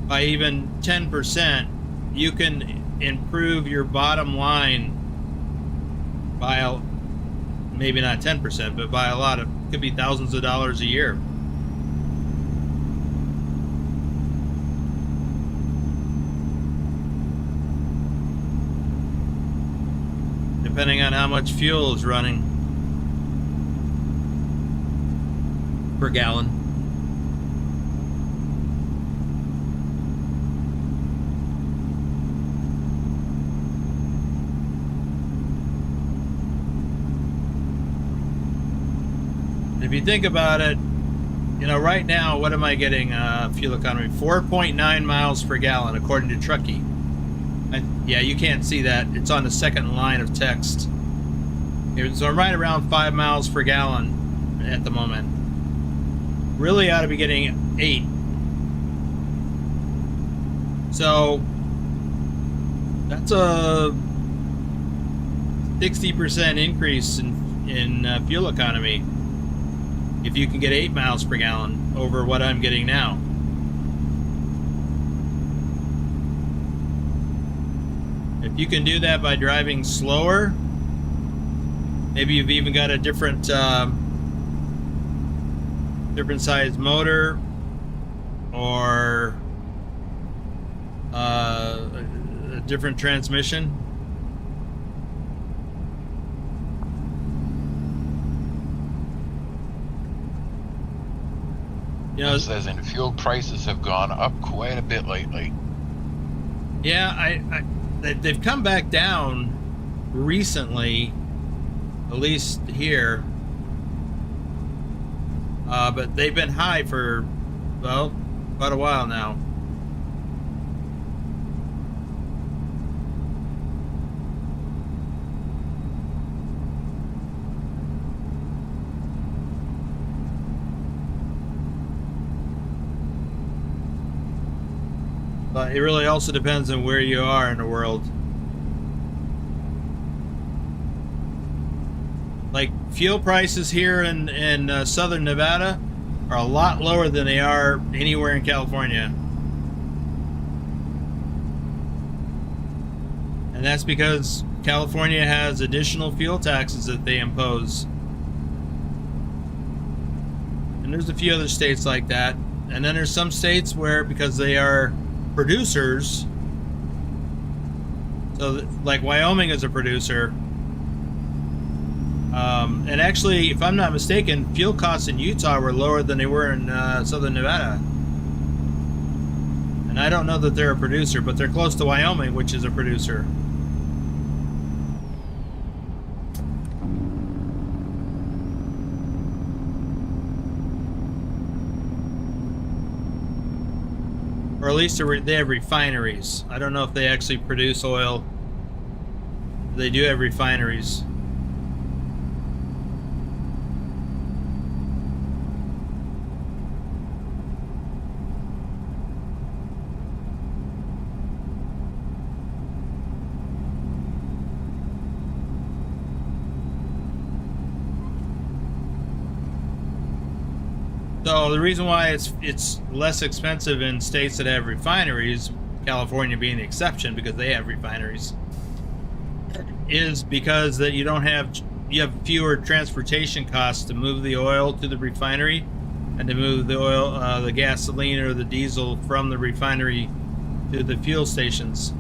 Speaker 1: by even 10%, you can improve your bottom line by maybe not 10%, but by a lot of, could be thousands of dollars a year. Depending on how much fuel is running per gallon. If you think about it, you know, right now, what am I getting fuel economy? 4.9 miles per gallon, according to Trucky. Yeah, you can't see that. It's on the second line of text. So I'm right around 5 miles per gallon at the moment. Really ought to be getting 8. So that's a 60% increase in fuel economy if you can get 8 miles per gallon over what I'm getting now. If you can do that by driving slower, maybe you've even got a different different size motor, or a different transmission. You know,
Speaker 2: It says, and fuel prices have gone up quite a bit lately.
Speaker 1: yeah, they've come back down recently, at least here. But they've been high for, well, quite a while now. But it really also depends on where you are in the world. Like, fuel prices here in southern Nevada are a lot lower than they are anywhere in California. And that's because California has additional fuel taxes that they impose. And there's a few other states like that. And then there's some states where, because they are producers, so like Wyoming is a producer, and actually, if I'm not mistaken, fuel costs in Utah were lower than they were in southern Nevada. And I don't know that they're a producer, but they're close to Wyoming, which is a producer. Or at least they have refineries. I don't know if they actually produce oil. They do have refineries. So the reason why it's less expensive in states that have refineries, California being the exception because they have refineries, is because that you have fewer transportation costs to move the oil to the refinery and to move the oil, the gasoline or the diesel from the refinery to the fuel stations.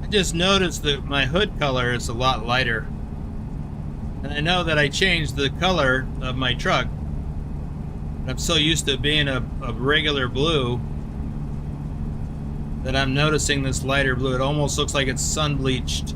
Speaker 1: Just noticed that my hood color is a lot lighter, and I know that I changed the color of my truck. I'm so used to being a regular blue that I'm noticing this lighter blue. It almost looks like it's sun bleached.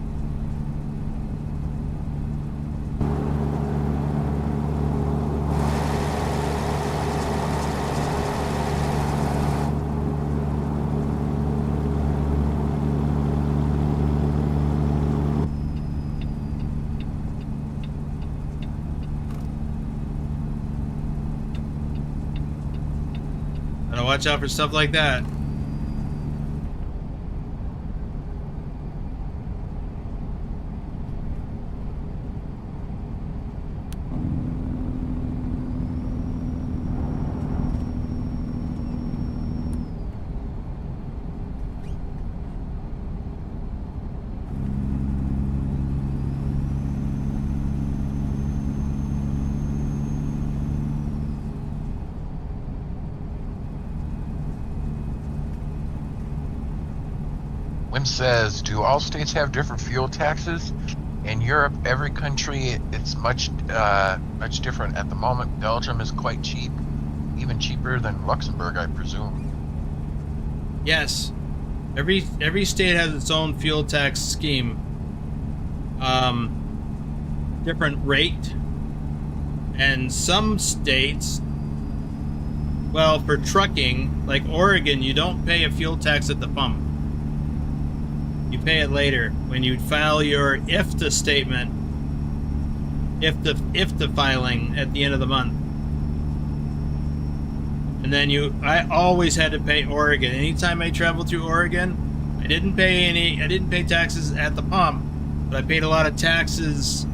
Speaker 1: Watch out for stuff like that.
Speaker 2: Wim says, do all states have different fuel taxes? In Europe, every country, it's much different. At the moment, Belgium is quite cheap, even cheaper than Luxembourg, I presume.
Speaker 1: Yes, every state has its own fuel tax scheme, different rate, and some states, well, for trucking, like Oregon, you don't pay a fuel tax at the pump. You pay it later when you file your IFTA statement, IFTA filing at the end of the month. And then I always had to pay Oregon. Anytime I traveled through Oregon, I didn't pay taxes at the pump, but I paid a lot of taxes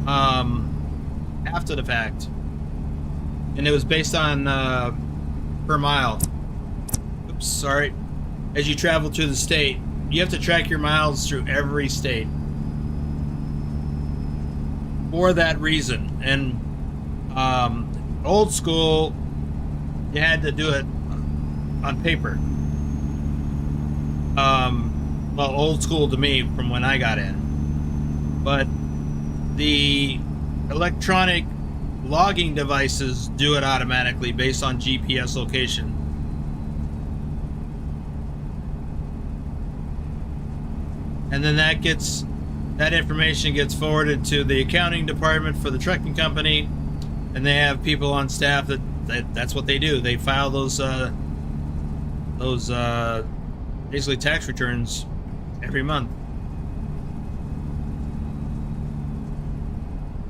Speaker 1: after the fact. And it was based on per mile. Oops, sorry. As you travel through the state, you have to track your miles through every state for that reason. And old school, you had to do it on paper. Well, old school to me from when I got in. But the electronic logging devices do it automatically based on GPS location. And then that information gets forwarded to the accounting department for the trucking company, and they have people on staff that's what they do. They file those basically tax returns every month.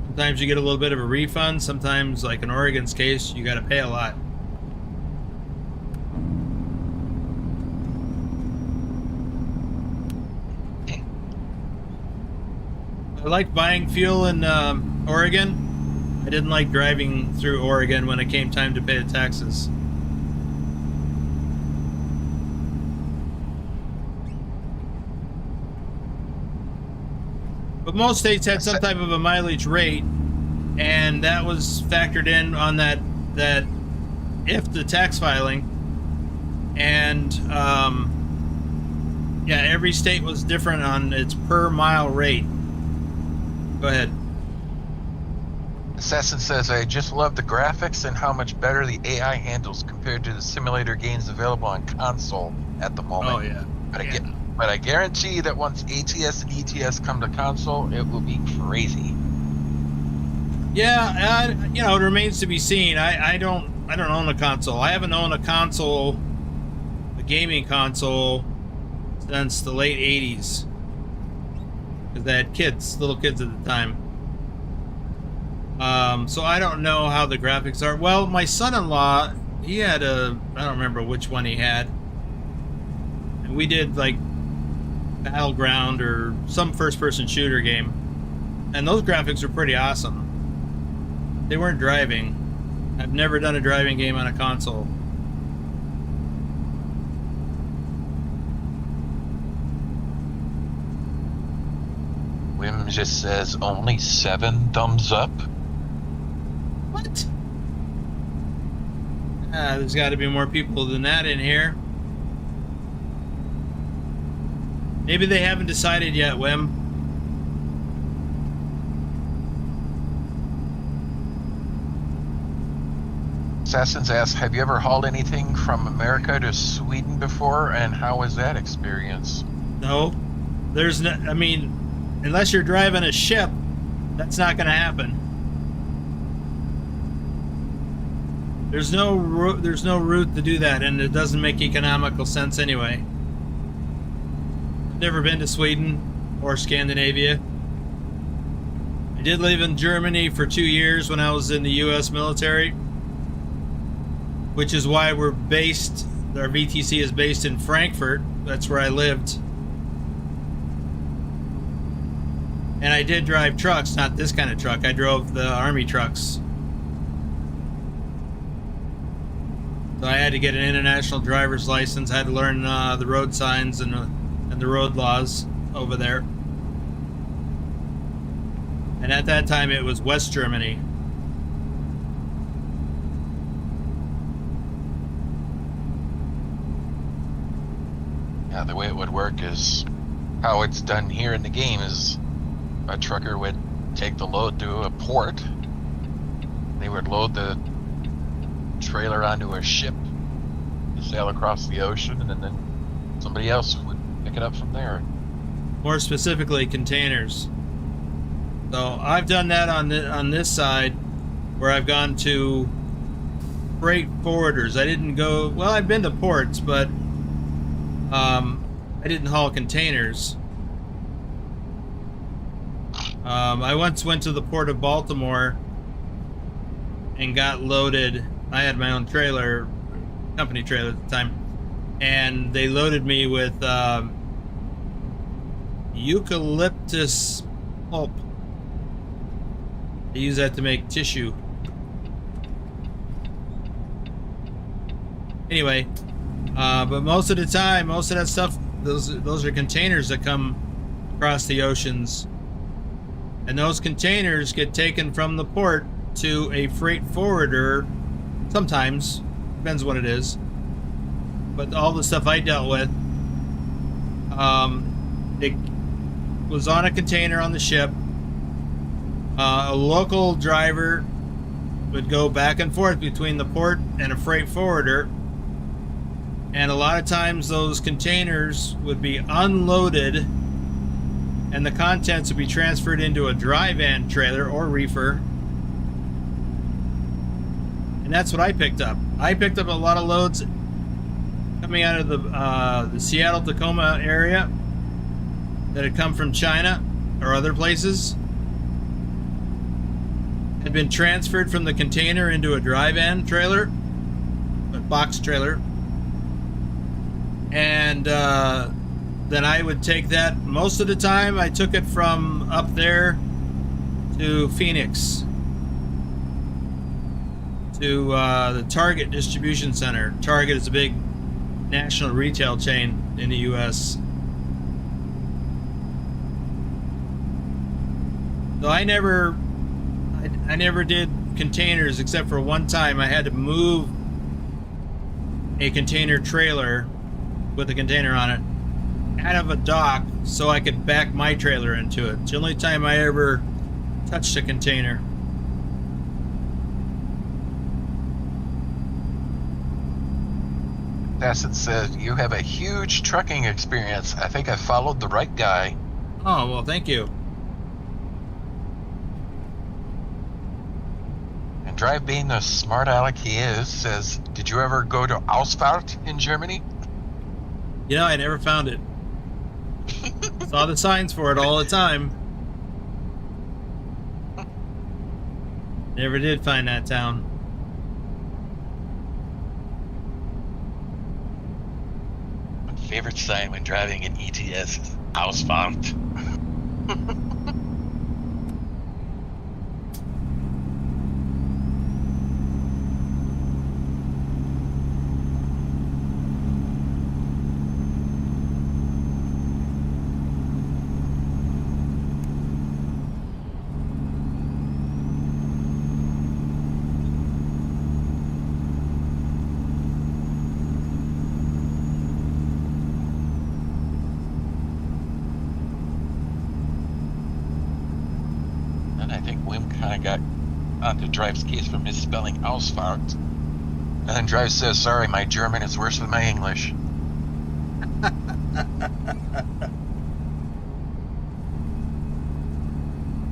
Speaker 1: Sometimes you get a little bit of a refund. Sometimes, like in Oregon's case, you got to pay a lot. I liked buying fuel in Oregon. I didn't like driving through Oregon when it came time to pay the taxes. But most states had some type of a mileage rate, and that was factored in on that if the tax filing. And yeah, every state was different on its per mile rate. Go ahead.
Speaker 2: Assassin says, I just love the graphics and how much better the AI handles compared to the simulator games available on console at the moment.
Speaker 1: Oh, yeah.
Speaker 2: But I guarantee that once ATS and ETS come to console, it will be crazy.
Speaker 1: Yeah, it remains to be seen. I don't own a console. I haven't owned a gaming console, since the late 80s. Because I had little kids at the time. So I don't know how the graphics are. Well, my son-in-law, he had I don't remember which one he had. And we did like Battleground or some first-person shooter game. And those graphics were pretty awesome. They weren't driving. I've never done a driving game on a console.
Speaker 2: Wim just says only 7 thumbs up.
Speaker 1: What? There's got to be more people than that in here. Maybe they haven't decided yet, Wim.
Speaker 2: Assassins asks, have you ever hauled anything from America to Sweden before, and how was that experience?
Speaker 1: No. There's no, I mean, unless you're driving a ship, that's not going to happen. There's no route to do that, and it doesn't make economical sense anyway. I've never been to Sweden or Scandinavia. I did live in Germany for 2 years when I was in the U.S. military, which is why our VTC is based in Frankfurt. That's where I lived. And I did drive trucks, not this kind of truck. I drove the Army trucks. So I had to get an international driver's license. I had to learn the road signs and the road laws over there. And at that time, it was West Germany.
Speaker 2: Yeah, the way it would work is how it's done here in the game is a trucker would take the load to a port. They would load the trailer onto a ship to sail across the ocean, and then somebody else would pick it up from there.
Speaker 1: More specifically, containers. So I've done that on this side, where I've gone to freight forwarders. I didn't go, well, I've been to ports, but I didn't haul containers. I once went to the port of Baltimore and got loaded. I had my own trailer, company trailer at the time, and they loaded me with eucalyptus pulp. They use that to make tissue. Anyway, but most of the time, most of that stuff, those are containers that come across the oceans. And those containers get taken from the port to a freight forwarder. Sometimes, depends what it is. But all the stuff I dealt with, it was on a container on the ship. A local driver would go back and forth between the port and a freight forwarder. And a lot of times those containers would be unloaded and the contents would be transferred into a dry van trailer or reefer. And that's what I picked up. I picked up a lot of loads coming out of the Seattle-Tacoma area that had come from China or other places. Had been transferred from the container into a dry van trailer, a box trailer. And then I would take that. Most of the time I took it from up there to Phoenix, to the Target distribution center. Target is a big national retail chain in the US. So I never did containers except for one time. I had to move a container trailer with a container on it out of a dock so I could back my trailer into it. It's the only time I ever touched a container.
Speaker 2: Bassett says, you have a huge trucking experience. I think I followed the right guy.
Speaker 1: Oh, well, thank you.
Speaker 2: And Drive being the smart aleck he is, says, did you ever go to Ausfahrt in Germany?
Speaker 1: You know, I never found it. Saw the signs for it all the time. Never did find that town.
Speaker 3: My favorite sign when driving in ATS is Ausfahrt.
Speaker 2: Onto Drive's case for misspelling Ausfahrt. And then Drive says, sorry, my German is worse than my English. And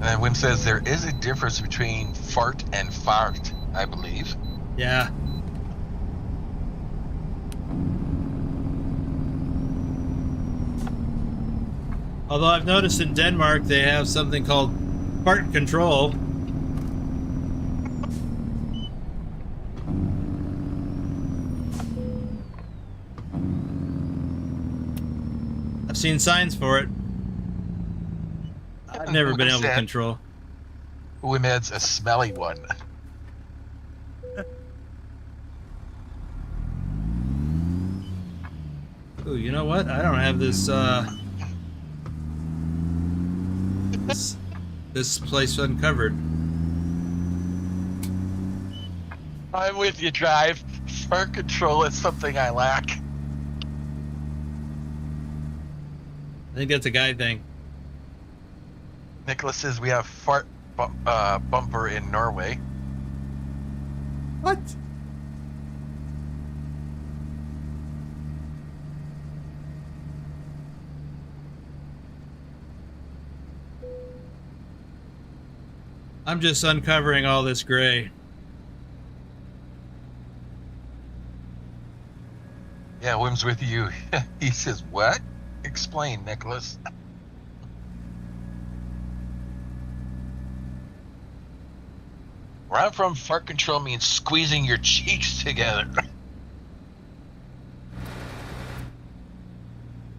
Speaker 2: then Wim says, there is a difference between fart and fart, I believe.
Speaker 1: Yeah. Although I've noticed in Denmark they have something called fart control. I've seen signs for it. I've never been able to control.
Speaker 2: Wimed's a smelly one.
Speaker 1: Ooh, you know what? I don't have this this place uncovered.
Speaker 2: I'm with you, Drive. Fart control is something I lack.
Speaker 1: I think that's a guy thing.
Speaker 2: Nicolas says we have fart bumper in Norway.
Speaker 1: What? I'm just uncovering all this gray.
Speaker 2: Yeah, Wim's with you. He says, what? Explain, Nicholas. Where I'm from, fart control means squeezing your cheeks together.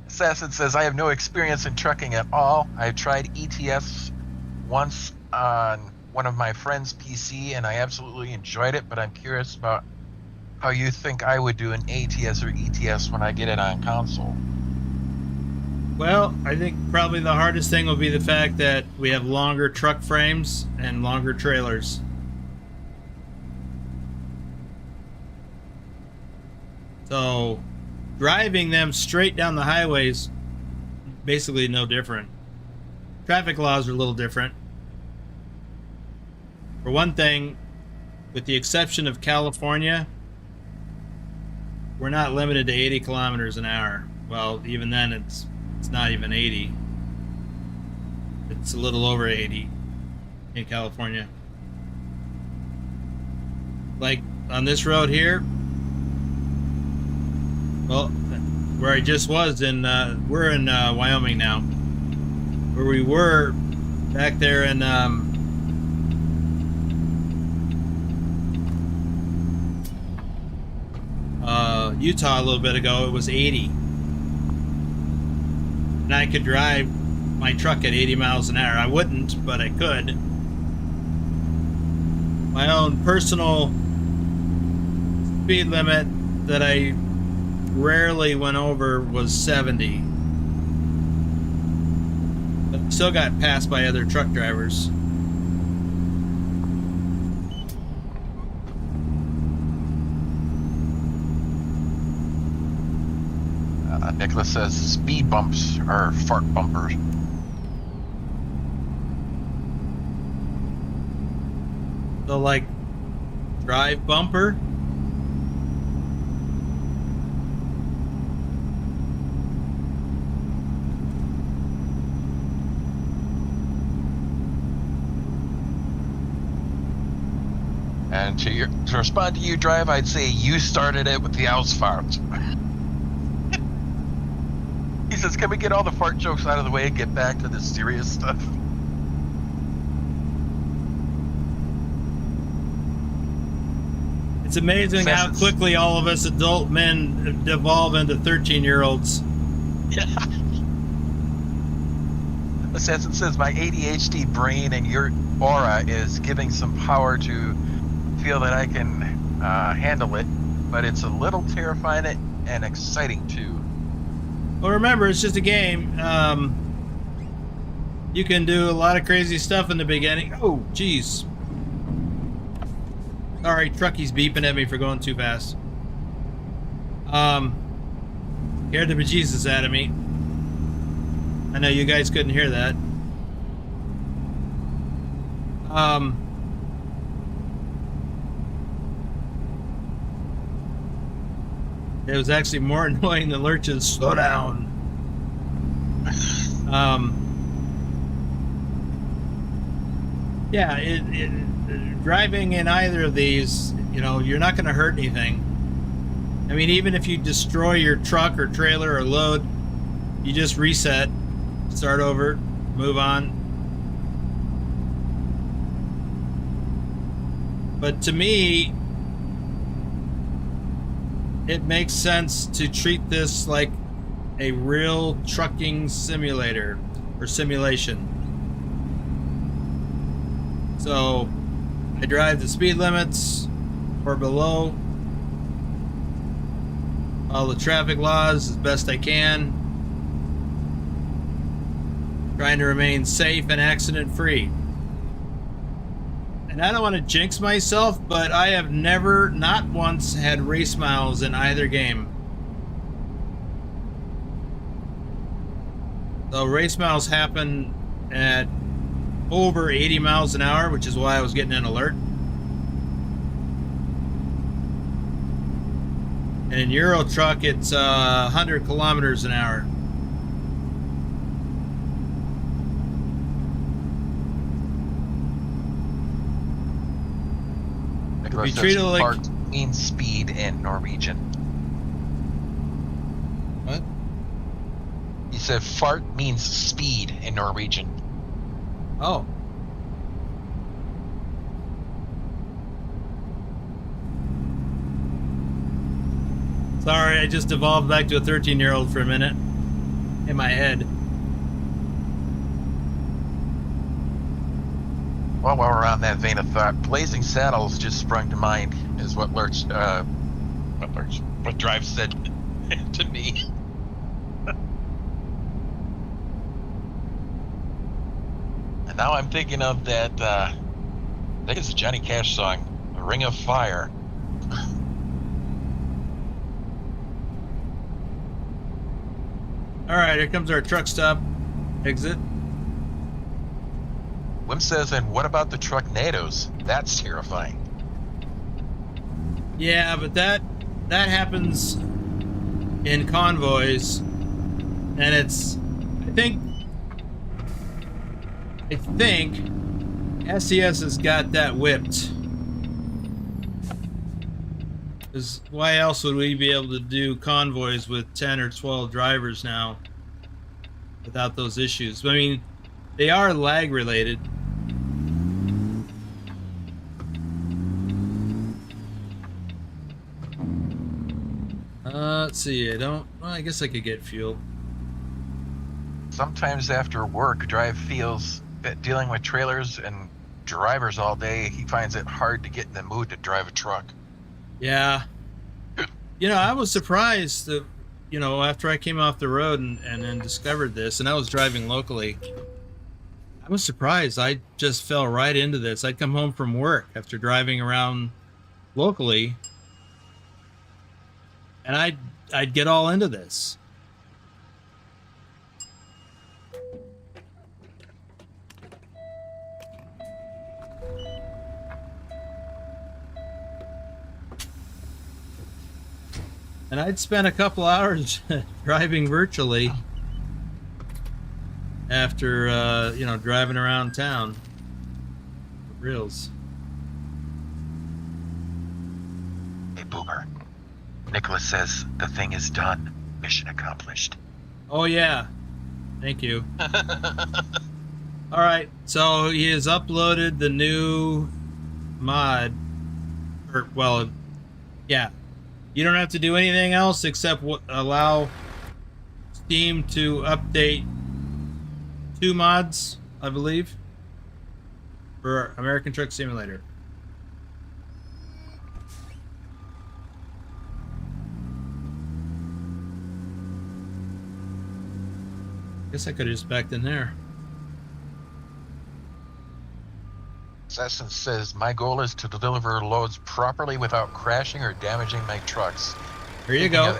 Speaker 2: Assassin says, I have no experience in trucking at all. I've tried ETS once on one of my friend's PC, and I absolutely enjoyed it, but I'm curious about how you think I would do an ATS or ETS when I get it on console.
Speaker 1: Well, I think probably the hardest thing will be the fact that we have longer truck frames and longer trailers. So driving them straight down the highways, basically no different. Traffic laws are a little different. For one thing, with the exception of California, we're not limited to 80 kilometers an hour. Well, even then, it's not even 80. It's a little over 80 in California. Like on this road here, well, where I just was in, we're in Wyoming now. Where we were back there in Utah a little bit ago, it was 80. And I could drive my truck at 80 miles an hour. I wouldn't, but I could. My own personal speed limit that I rarely went over was 70. But still got passed by other truck drivers.
Speaker 2: Nicholas says speed bumps are fart bumpers.
Speaker 1: So like drive bumper.
Speaker 2: And to respond to you, Drive, I'd say you started it with the Ausfahrt. He says, can we get all the fart jokes out of the way and get back to the serious stuff?
Speaker 1: It's amazing how quickly all of us adult men devolve into 13-year-olds.
Speaker 2: Yeah. Assassin says, my ADHD brain and your aura is giving some power to feel that I can handle it, but it's a little terrifying and exciting too.
Speaker 1: Well, remember, it's just a game. You can do a lot of crazy stuff in the beginning. Oh, jeez. Sorry, Trucky's beeping at me for going too fast. Scared the bejesus out of me. I know you guys couldn't hear that. It was actually more annoying than Lurch's slow down. Yeah, driving in either of these, you know, you're not going to hurt anything. I mean, even if you destroy your truck or trailer or load, you just reset, start over, move on. But to me, it makes sense to treat this like a real trucking simulator or simulation. So I drive the speed limits or below, all the traffic laws as best I can, trying to remain safe and accident free. And I don't want to jinx myself, but I have never, not once, had race miles in either game. So race miles happen at over 80 miles an hour, which is why I was getting an alert. And in Euro Truck, it's 100 kilometers an hour.
Speaker 2: Nicholas
Speaker 1: Be treated
Speaker 2: says
Speaker 1: like
Speaker 2: fart means speed in Norwegian.
Speaker 1: what?
Speaker 2: He said fart means speed in Norwegian.
Speaker 1: Oh. Sorry, I just evolved back to a 13-year-old for a minute in my head.
Speaker 2: Well, while we're on that vein of thought, Blazing Saddles just sprung to mind is what Drive said to me. And now I'm thinking of that, I think it's a Johnny Cash song, "The Ring of Fire."
Speaker 1: All right, here comes our truck stop exit.
Speaker 2: Wim says, and what about the Trucknados? That's terrifying.
Speaker 1: Yeah, but that happens in convoys, and it's I think SES has got that whipped. Because why else would we be able to do convoys with 10 or 12 drivers now without those issues? I mean, they are lag related. Let's see. Well, I guess I could get fuel.
Speaker 2: Sometimes after work, Drive feels that dealing with trailers and drivers all day, he finds it hard to get in the mood to drive a truck.
Speaker 1: Yeah. You know, I was surprised that, you know, after I came off the road and then discovered this, and I was driving locally, I was surprised. I just fell right into this. I'd come home from work after driving around locally, and I'd get all into this. And I'd spent a couple hours driving virtually after, you know, driving around town. Reals.
Speaker 2: Hey, Boomer. Nicolas says the thing is done. Mission accomplished.
Speaker 1: Oh, yeah. Thank you. All right. So he has uploaded the new mod. Or, well, yeah. You don't have to do anything else except allow Steam to update 2 mods, I believe, for American Truck Simulator. Guess I could have just backed in there.
Speaker 2: Assassin says, my goal is to deliver loads properly without crashing or damaging my trucks.
Speaker 1: There you go.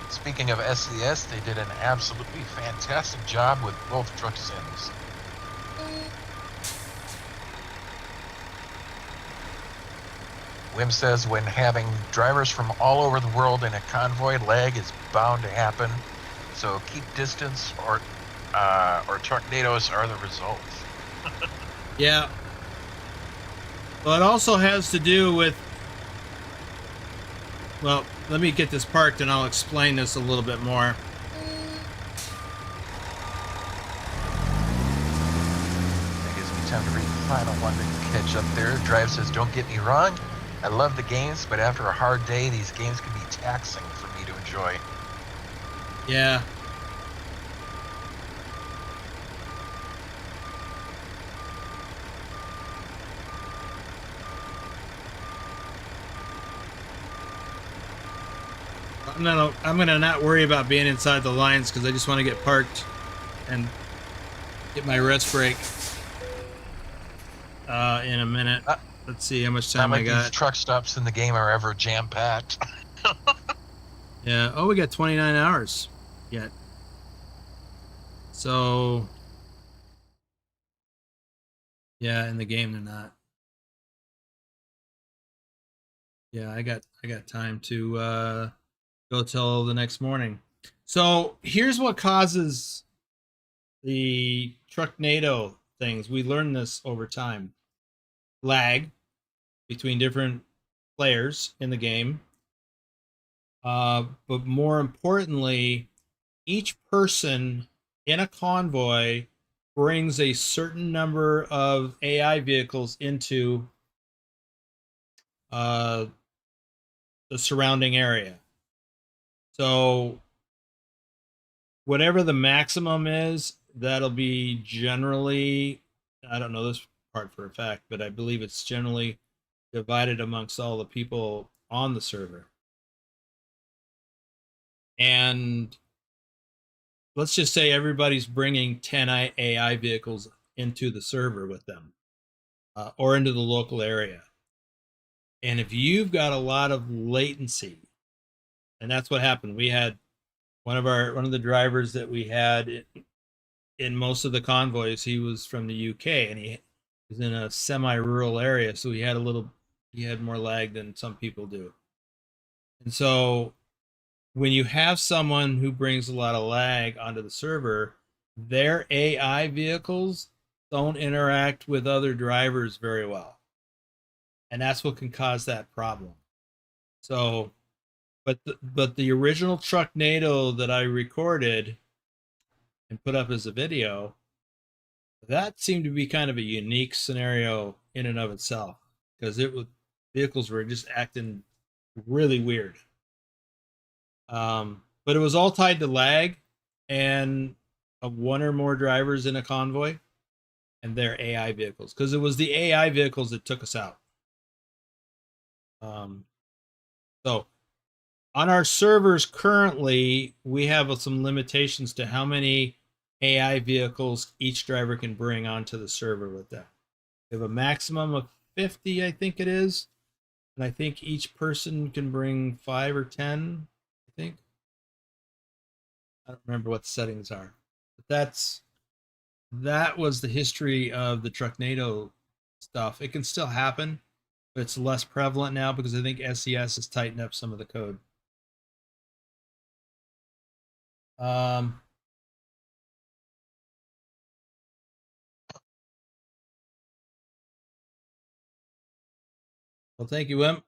Speaker 2: Speaking of SES, they did an absolutely fantastic job with both truck sims. Wim says, when having drivers from all over the world in a convoy, lag is bound to happen. So keep distance or Trucknados are the results.
Speaker 1: Yeah. Well, it also has to do with... Well, let me get this parked and I'll explain this a little bit more.
Speaker 2: That gives me time to read the final one to catch up there. Drive says, don't get me wrong, I love the games, but after a hard day, these games can be taxing for me to enjoy.
Speaker 1: Yeah. I'm gonna not worry about being inside the lines because I just want to get parked and get my rest break in a minute. Let's see how much time I got.
Speaker 2: These truck stops in the game are ever jam-packed.
Speaker 1: Yeah. Oh, we got 29 hours yet. So yeah, in the game they're not. Yeah, I got time to go till the next morning. So here's what causes the Trucknado things. We learned this over time. Lag between different players in the game. But more importantly, each person in a convoy brings a certain number of AI vehicles into the surrounding area. So whatever the maximum is, that'll be generally, I don't know this part for a fact, but I believe it's generally divided amongst all the people on the server. And let's just say everybody's bringing 10 AI vehicles into the server with them, or into the local area. And if you've got a lot of latency, and that's what happened. We had one of the drivers that we had in most of the convoys. He was from the UK, and he was in a semi-rural area, so he had more lag than some people do. And so when you have someone who brings a lot of lag onto the server, their AI vehicles don't interact with other drivers very well. And that's what can cause that problem. So, but the original Trucknado that I recorded and put up as a video, that seemed to be kind of a unique scenario in and of itself, because vehicles were just acting really weird. But it was all tied to lag and one or more drivers in a convoy and their AI vehicles, because it was the AI vehicles that took us out. So on our servers currently, we have some limitations to how many AI vehicles each driver can bring onto the server with them. We have a maximum of 50, I think it is. And I think each person can bring 5 or 10, I think. I don't remember what the settings are. But that was the history of the Trucknado stuff. It can still happen, but it's less prevalent now because I think SES has tightened up some of the code. Well, thank you, Wimp.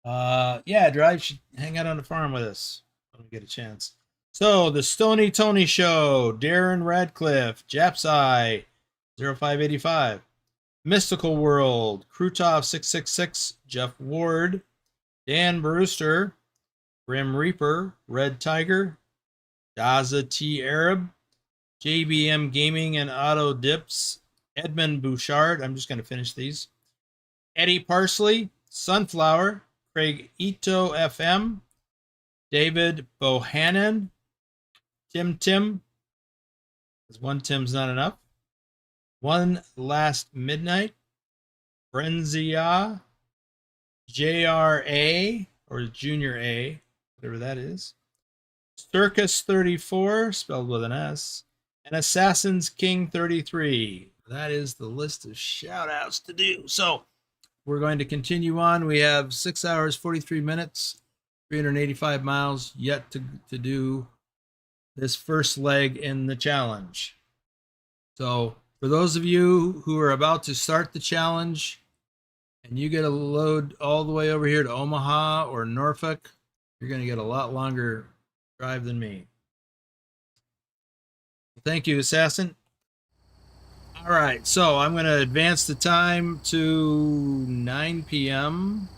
Speaker 1: Yeah, Drive should hang out on the farm with us when we get a chance. So, the Stony Tony Show, Darren Radcliffe, Japsai, 0585, Mystical World, Krutov 666, Jeff Ward, Dan Brewster, Grim Reaper, Red Tiger, Daza T Arab, JBM Gaming and Auto Dips, Edmund Bouchard. I'm just going to finish these. Eddie Parsley, Sunflower, Craig Ito FM, David Bohannon, Tim, because one Tim's not enough, One Last Midnight, Frenzia, JRA, or Junior A, whatever that is, Circus 34, spelled with an S, and Assassin's King 33. That is the list of shout outs to do. So we're going to continue on. We have 6 hours, 43 minutes, 385 miles yet to do this first leg in the challenge. So for those of you who are about to start the challenge and you get a load all the way over here to Omaha or Norfolk, you're going to get a lot longer drive than me. Thank you, Assassin. All right, so I'm going to advance the time to 9 p.m.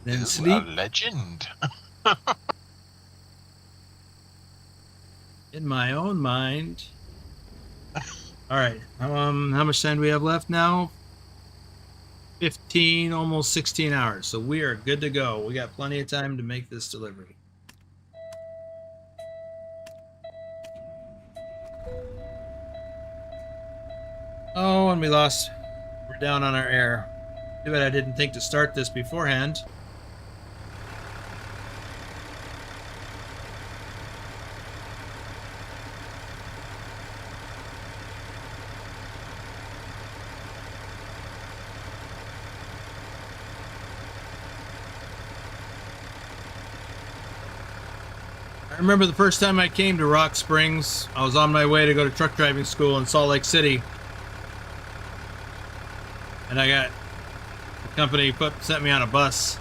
Speaker 1: Then
Speaker 2: Ooh,
Speaker 1: sleep.
Speaker 2: A legend.
Speaker 1: In my own mind. All right, how much time do we have left now? 15, almost 16 hours. So we are good to go. We got plenty of time to make this delivery. Oh, and we're down on our air. Too bad I didn't think to start this beforehand. I remember the first time I came to Rock Springs, I was on my way to go to truck driving school in Salt Lake City. And the company sent me on a bus.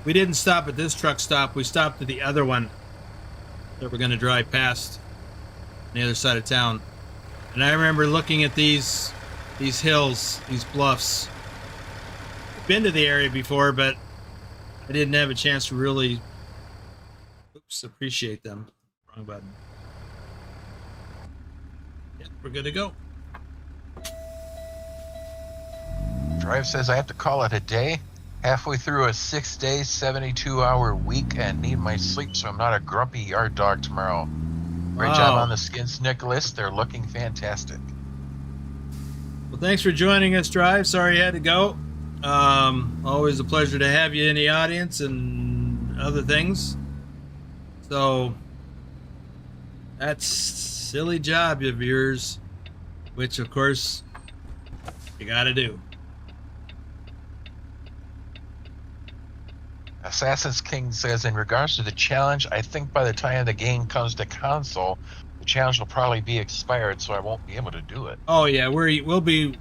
Speaker 1: We didn't stop at this truck stop. We stopped at the other one that we're going to drive past on the other side of town. And I remember looking at these hills, these bluffs. I've been to the area before, but I didn't have a chance to really appreciate them. Wrong button. Yep, we're good to go.
Speaker 2: Drive says I have to call it a day. Halfway through a 6-day, 72-hour week and need my sleep, so I'm not a grumpy yard dog tomorrow. Great job on the skins, Nicolas. They're looking fantastic.
Speaker 1: Well, thanks for joining us, Drive. Sorry you had to go. Always a pleasure to have you in the audience and other things. So that's silly job of yours, which of course you got to do.
Speaker 2: Assassin's King says, in regards to the challenge, I think by the time the game comes to console, the challenge will probably be expired, so I won't be able to do it.
Speaker 1: Oh yeah, we'll be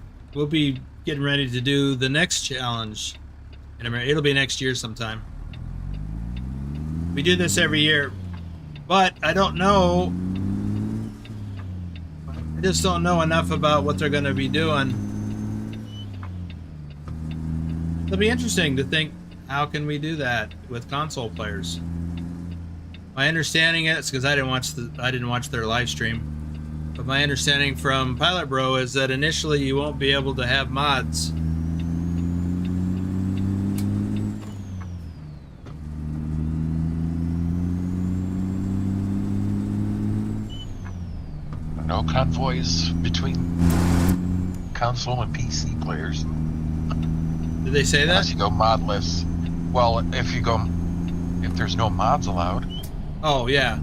Speaker 1: getting ready to do the next challenge. It'll be next year sometime. We do this every year, but I don't know. I just don't know enough about what they're going to be doing. It'll be interesting to think, how can we do that with console players? My understanding is, because I didn't watch their live stream, but my understanding from Pilot Bro is that initially you won't be able to have mods.
Speaker 2: No convoys between console and PC players.
Speaker 1: Did they say that?
Speaker 2: Unless you go modless. Well, if there's no mods allowed.
Speaker 1: Oh, yeah.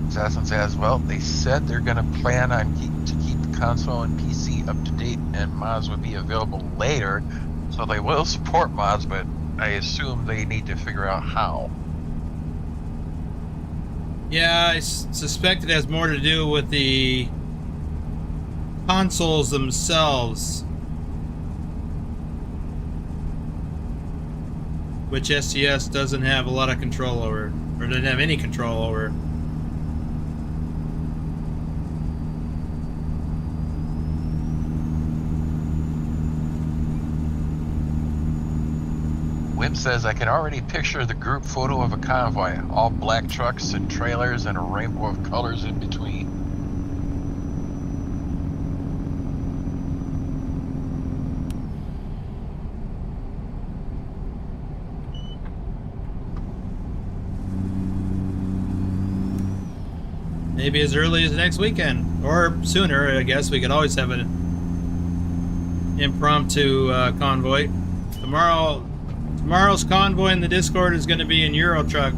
Speaker 2: Assassin says, well, they said they're going to plan on keep console and PC up to date, and mods will be available later, so they will support mods, but I assume they need to figure out how.
Speaker 1: Yeah, I suspect it has more to do with the consoles themselves, which STS doesn't have a lot of control over, or doesn't have any control over.
Speaker 2: Wim says, I can already picture the group photo of a convoy, all black trucks and trailers and a rainbow of colors in between.
Speaker 1: Maybe as early as next weekend, or sooner. I guess we could always have an impromptu convoy. Tomorrow's convoy in the Discord is going to be in Euro Truck.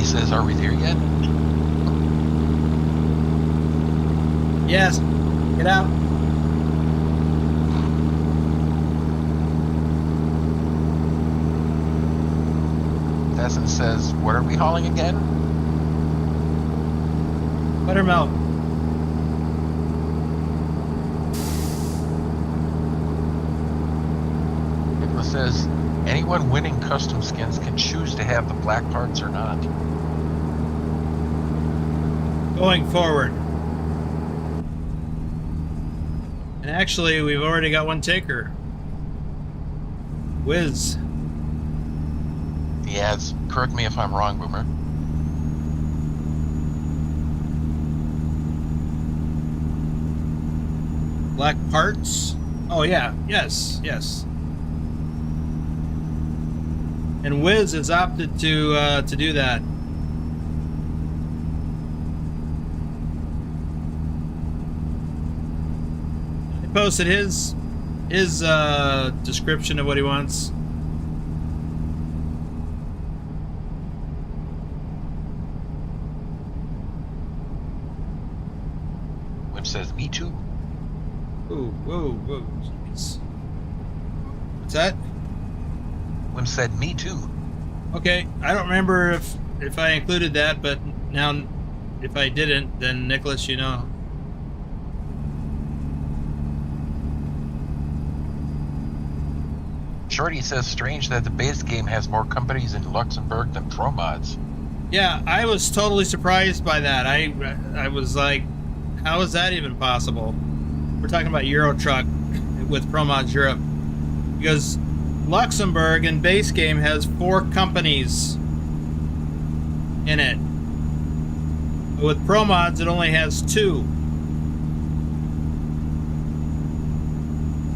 Speaker 2: Shorty says, are we there yet?
Speaker 1: Yes. Get out.
Speaker 2: Desson says, what are we hauling again?
Speaker 1: Buttermilk.
Speaker 2: Nicolas says, anyone winning custom skins can choose to have the black parts or not.
Speaker 1: Going forward. And actually, we've already got one taker. Whiz.
Speaker 2: Yeah, correct me if I'm wrong, Boomer.
Speaker 1: Black parts? Oh yeah, yes, yes. And Wiz has opted to do that. He posted his description of what he wants.
Speaker 2: Which says, me too.
Speaker 1: Whoa, whoa, whoa. Jeez. What's that?
Speaker 2: Wim said, me too.
Speaker 1: Okay, I don't remember if I included that, but now if I didn't, then Nicholas, you know.
Speaker 2: Shorty says, strange that the base game has more companies in Luxembourg than ProMods.
Speaker 1: Yeah, I was totally surprised by that. I was like, how is that even possible? We're talking about Euro Truck with ProMods Europe. Because Luxembourg in base game has 4 companies in it. But with ProMods, it only has 2.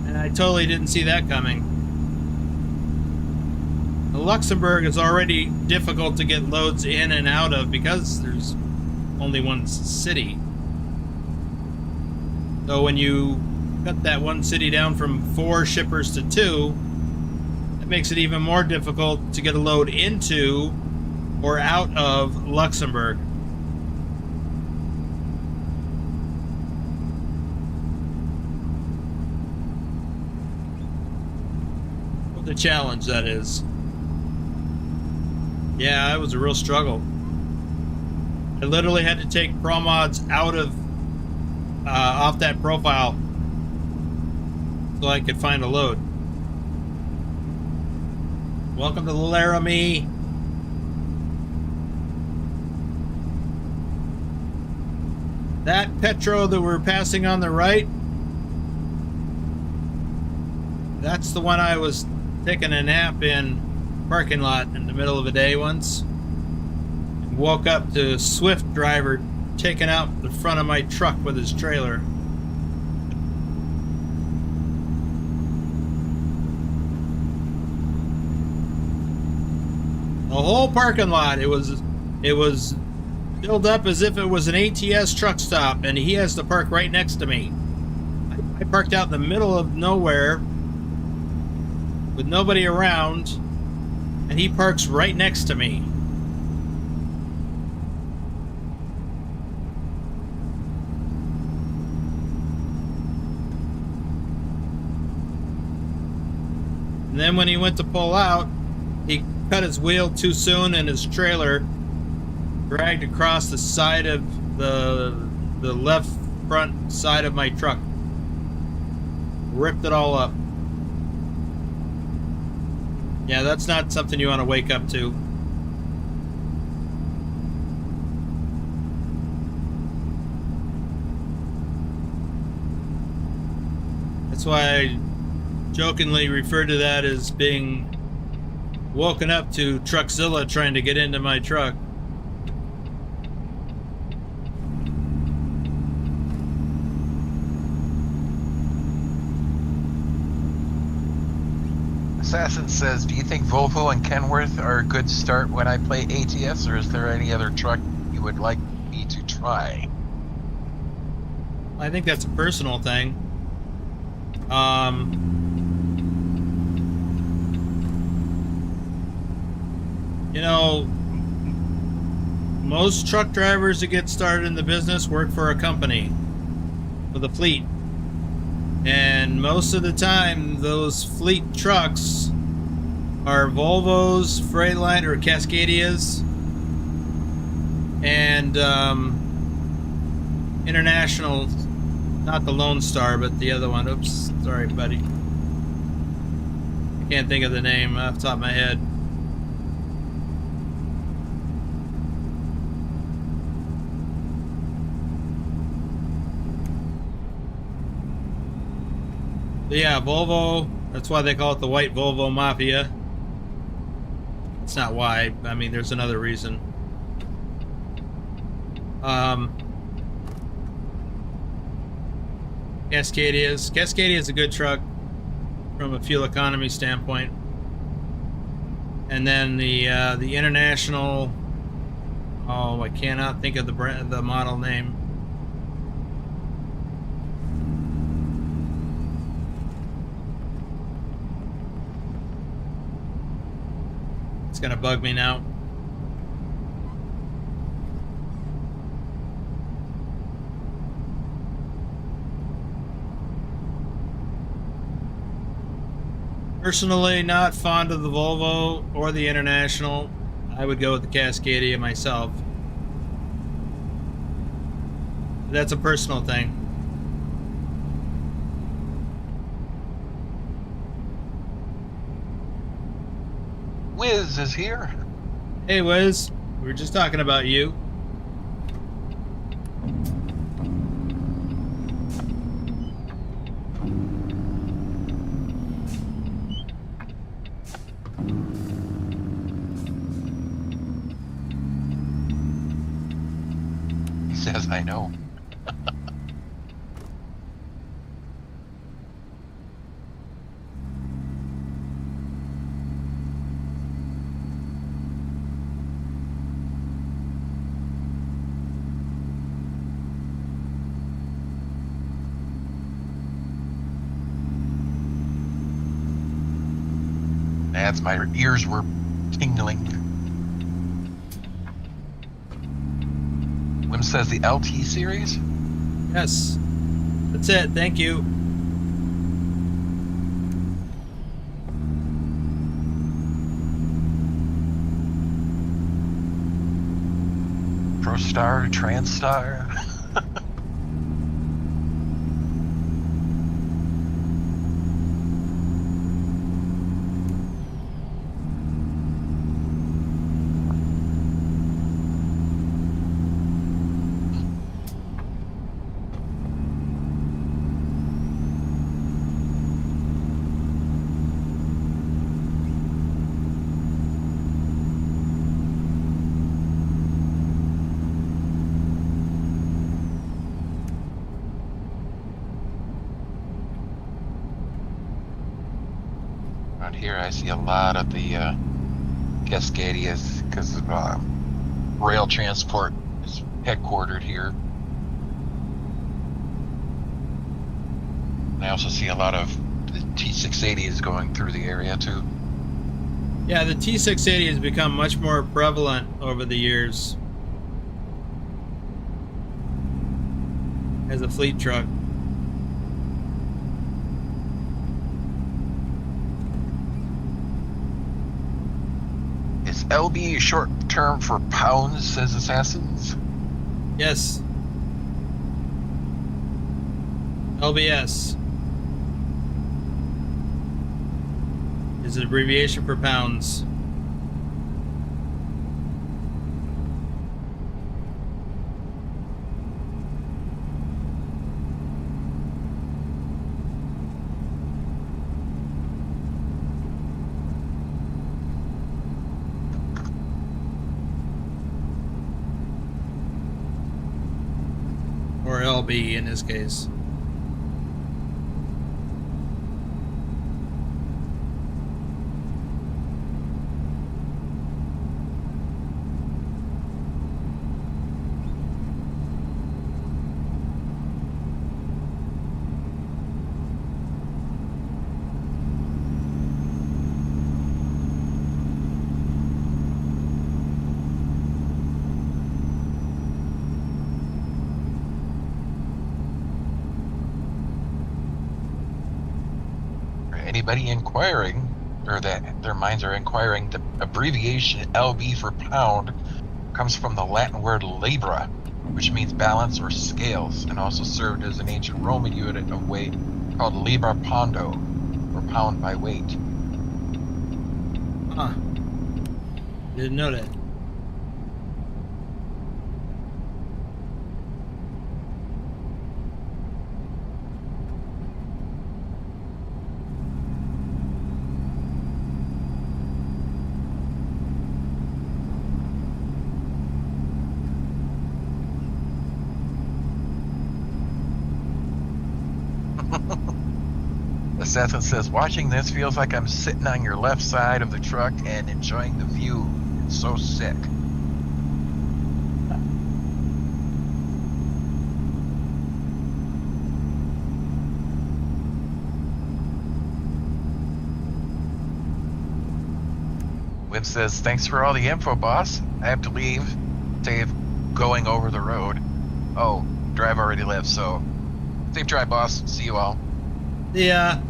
Speaker 1: And I totally didn't see that coming. Luxembourg is already difficult to get loads in and out of because there's only one city. So when you cut that one city down from 4 shippers to 2, that makes it even more difficult to get a load into or out of Luxembourg. What the challenge that is. Yeah, it was a real struggle. I literally had to take ProMods out of off that profile so I could find a load. Welcome to Laramie. That Petro that we're passing on the right, that's the one I was taking a nap in parking lot in the middle of the day once. And woke up to a Swift driver taking out the front of my truck with his trailer. The whole parking lot, it was filled up as if it was an ATS truck stop, and he has to park right next to me. I parked out in the middle of nowhere with nobody around, and he parks right next to me. And then when he went to pull out, he cut his wheel too soon, and his trailer dragged across the side of the left front side of my truck. Ripped it all up. Yeah, that's not something you want to wake up to. That's why I jokingly refer to that as being woken up to Truckzilla trying to get into my truck.
Speaker 2: Assassin says, do you think Volvo and Kenworth are a good start when I play ATS, or is there any other truck you would like me to try?
Speaker 1: I think that's a personal thing. You know, most truck drivers that get started in the business work for a company, for the fleet. And most of the time, those fleet trucks are Volvos, Freightliner, or Cascadias, and International, not the Lone Star, but the other one. Oops, sorry, buddy. I can't think of the name off the top of my head. But yeah, Volvo, that's why they call it the White Volvo Mafia. It's not why, I mean, there's another reason. Cascadia is a good truck from a fuel economy standpoint. And then the International, oh, I cannot think of the model name. It's gonna bug me now. Personally, not fond of the Volvo or the International. I would go with the Cascadia myself. That's a personal thing.
Speaker 2: Wiz is here.
Speaker 1: Hey, Wiz. We were just talking about you.
Speaker 2: He says, I know. That's my ears were tingling. Wim says the LT series?
Speaker 1: Yes. That's it. Thank you.
Speaker 2: ProStar, TransStar. Around here I see a lot of the Cascadias because of rail transport is headquartered here. And I also see a lot of the T680s going through the area too.
Speaker 1: Yeah, the T680 has become much more prevalent over the years as a fleet truck.
Speaker 2: Is LB short term for pounds, says Assassins?
Speaker 1: Yes. LBS is an abbreviation for pounds. Or LB in this case.
Speaker 2: anybody inquiring, or that their minds are inquiring, the abbreviation LB for pound comes from the Latin word libra, which means balance or scales, and also served as an ancient Roman unit of weight called libra pondo, or pound by weight.
Speaker 1: Huh. Didn't know that.
Speaker 2: Assassin says, watching this feels like I'm sitting on your left side of the truck and enjoying the view. It's so sick. Win says, thanks for all the info, boss. I have to leave. Save going over the road. Oh, drive already left, so safe drive, boss. See you all.
Speaker 1: Yeah.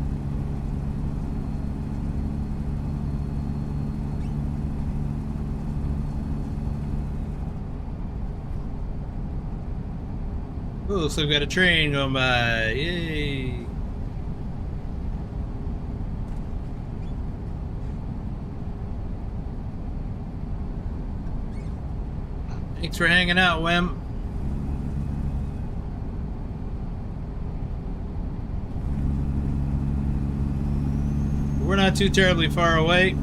Speaker 1: Oh, looks like we got a train going by. Yay. Thanks for hanging out, Wim. We're not too terribly far away.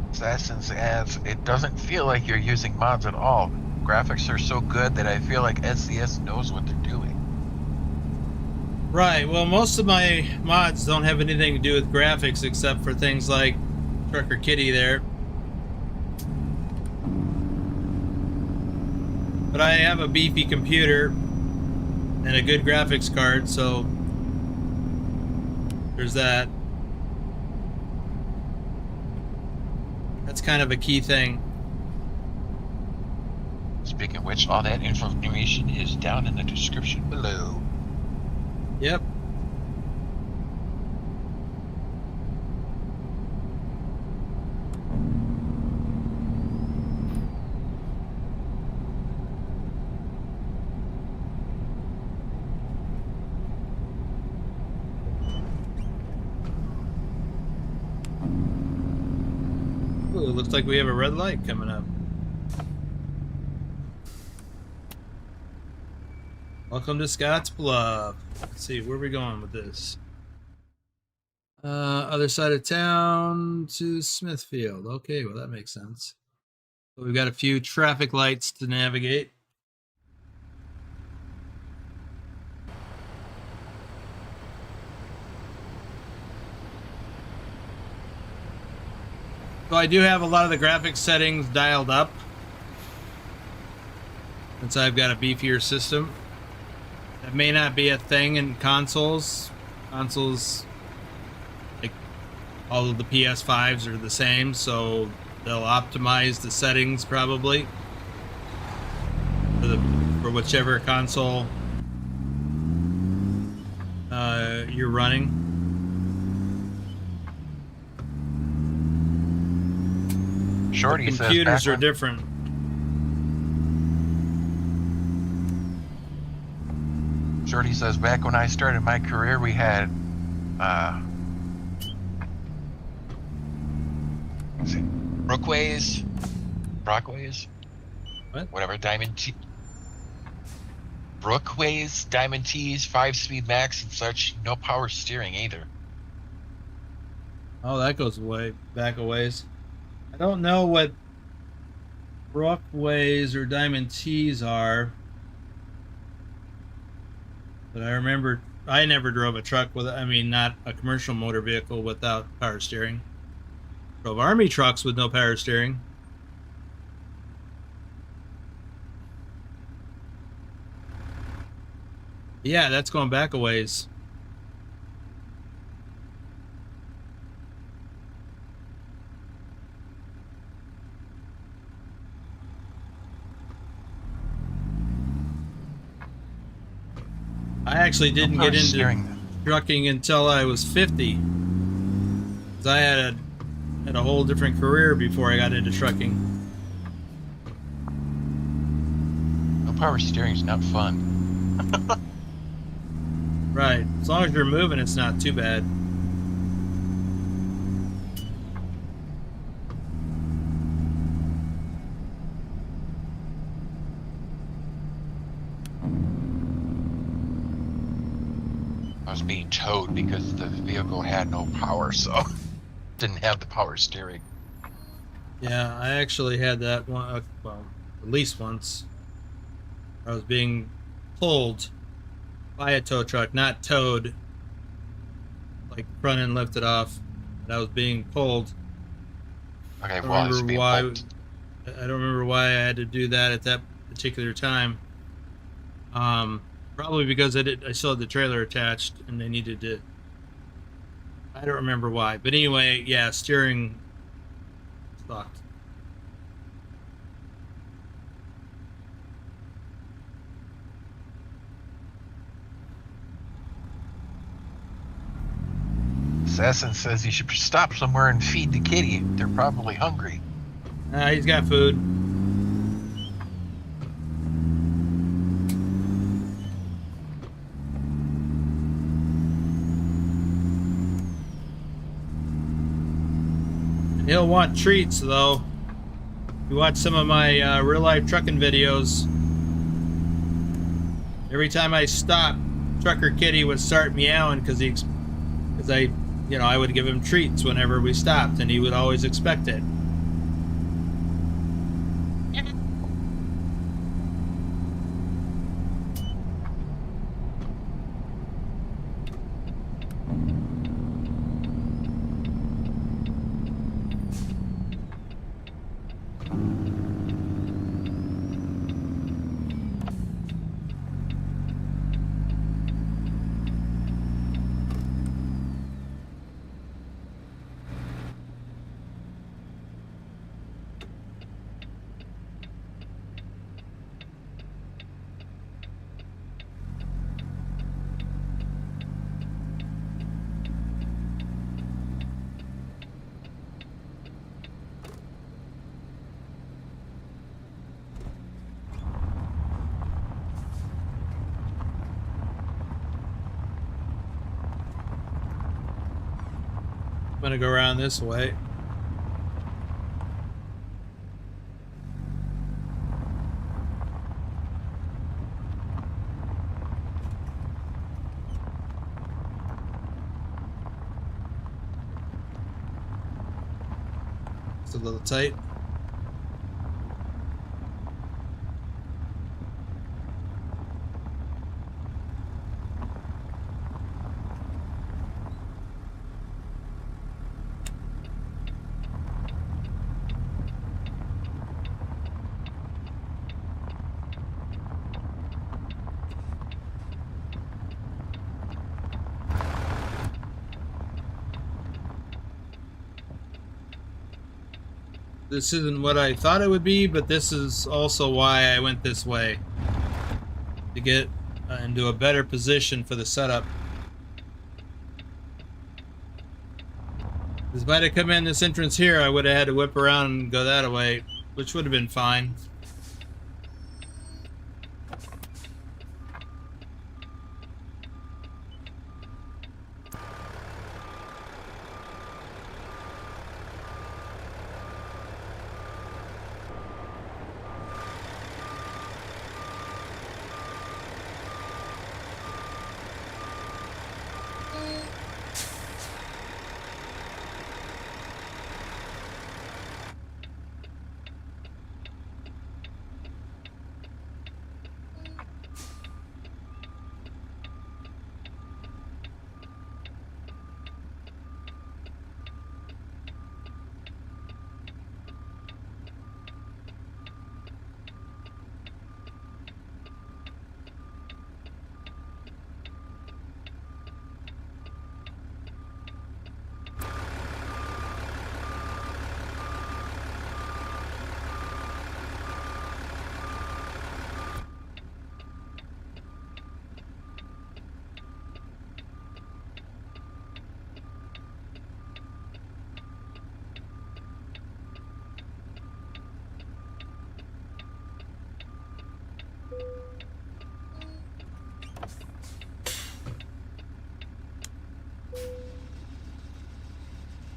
Speaker 2: Assassins adds, it doesn't feel like you're using mods at all. Graphics are so good that I feel like SCS knows what they're doing.
Speaker 1: Right, well, most of my mods don't have anything to do with graphics except for things like Trucker Kitty there. But I have a beefy computer and a good graphics card, so there's that. That's kind of a key thing.
Speaker 2: Speaking of which, all that information is down in the description below.
Speaker 1: Yep. Ooh, looks like we have a red light coming up. Welcome to Scotts Bluff. Let's see, where are we going with this? Other side of town to Smithfield. Okay, well that makes sense. So we've got a few traffic lights to navigate. So I do have a lot of the graphics settings dialed up, since I've got a beefier system. That may not be a thing in consoles. Consoles, like all of the PS5s are the same, so they'll optimize the settings probably for whichever console you're running.
Speaker 2: Shorty
Speaker 1: The
Speaker 2: says
Speaker 1: computers are different.
Speaker 2: Shorty says, back when I started my career, we had, Brookways,
Speaker 1: What?
Speaker 2: whatever, Brookways, Diamond T's, 5-speed max and such, no power steering either.
Speaker 1: Oh, that goes way back a ways. I don't know what Brookways or Diamond T's are. But I remember I never drove a truck with, I mean, not a commercial motor vehicle without power steering. Drove army trucks with no power steering. Yeah, that's going back a ways. I actually didn't get into trucking until I was 50. 'Cause I had a whole different career before I got into trucking.
Speaker 2: No power steering is not fun.
Speaker 1: Right. As long as you're moving, it's not too bad.
Speaker 2: I was being towed because the vehicle had no power, so didn't have the power steering.
Speaker 1: Yeah, I actually had that one, well, at least once. I was being pulled by a tow truck, not towed, like front end lifted off, but I was being pulled.
Speaker 2: Okay,
Speaker 1: I don't
Speaker 2: well, it's
Speaker 1: remember
Speaker 2: being
Speaker 1: why.
Speaker 2: pulled.
Speaker 1: I don't remember why I had to do that at that particular time. Probably because I still had the trailer attached and they needed to. I don't remember why, but anyway, yeah, steering sucked.
Speaker 2: Assassin says you should stop somewhere and feed the kitty. They're probably hungry.
Speaker 1: He's got food. He'll want treats, though. If you watch some of my real-life trucking videos, every time I stopped, Trucker Kitty would start meowing because I would give him treats whenever we stopped, and he would always expect it. I'm gonna go around this way. It's a little tight. This isn't what I thought it would be, but this is also why I went this way. To get into a better position for the setup. Because if I'd have come in this entrance here, I would have had to whip around and go that way, which would have been fine.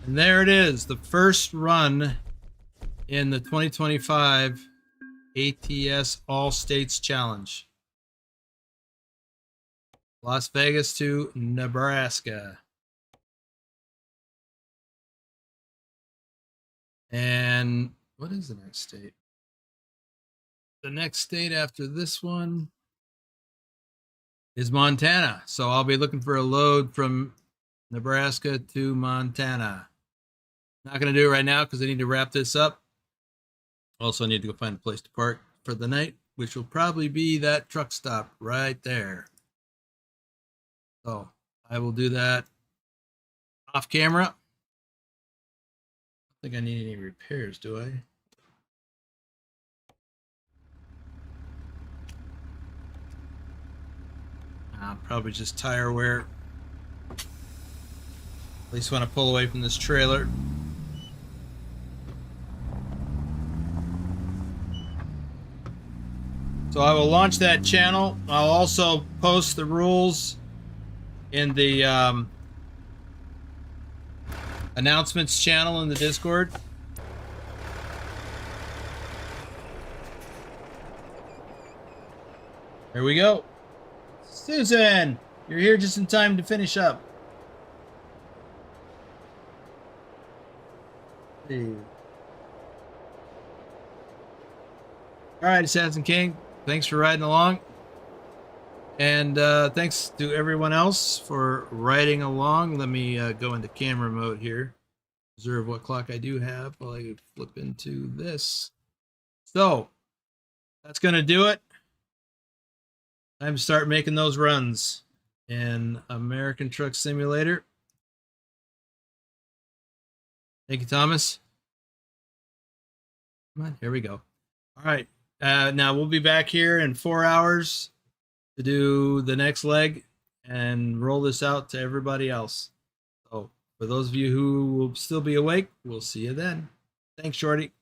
Speaker 1: And there it is, the first run in the 2025 ATS All States Challenge. Las Vegas to Nebraska. And what is the next state? The next state after this one is Montana. So I'll be looking for a load from Nebraska to Montana. Not going to do it right now because I need to wrap this up. Also, I need to go find a place to park for the night, which will probably be that truck stop right there. So I will do that off camera. I don't think I need any repairs, do I? Probably just tire wear. At least when I pull away from this trailer. So I will launch that channel. I'll also post the rules in the announcements channel in the Discord. There we go. Susan, you're here just in time to finish up. Hey. All right, Assassin King, thanks for riding along. And thanks to everyone else for riding along. Let me go into camera mode here. Observe what clock I do have while I flip into this. So that's going to do it. Time to start making those runs in American Truck Simulator. Thank you, Thomas. Come on, here we go. All right. Now we'll be back here in 4 hours to do the next leg and roll this out to everybody else. So for those of you who will still be awake, we'll see you then. Thanks, Shorty.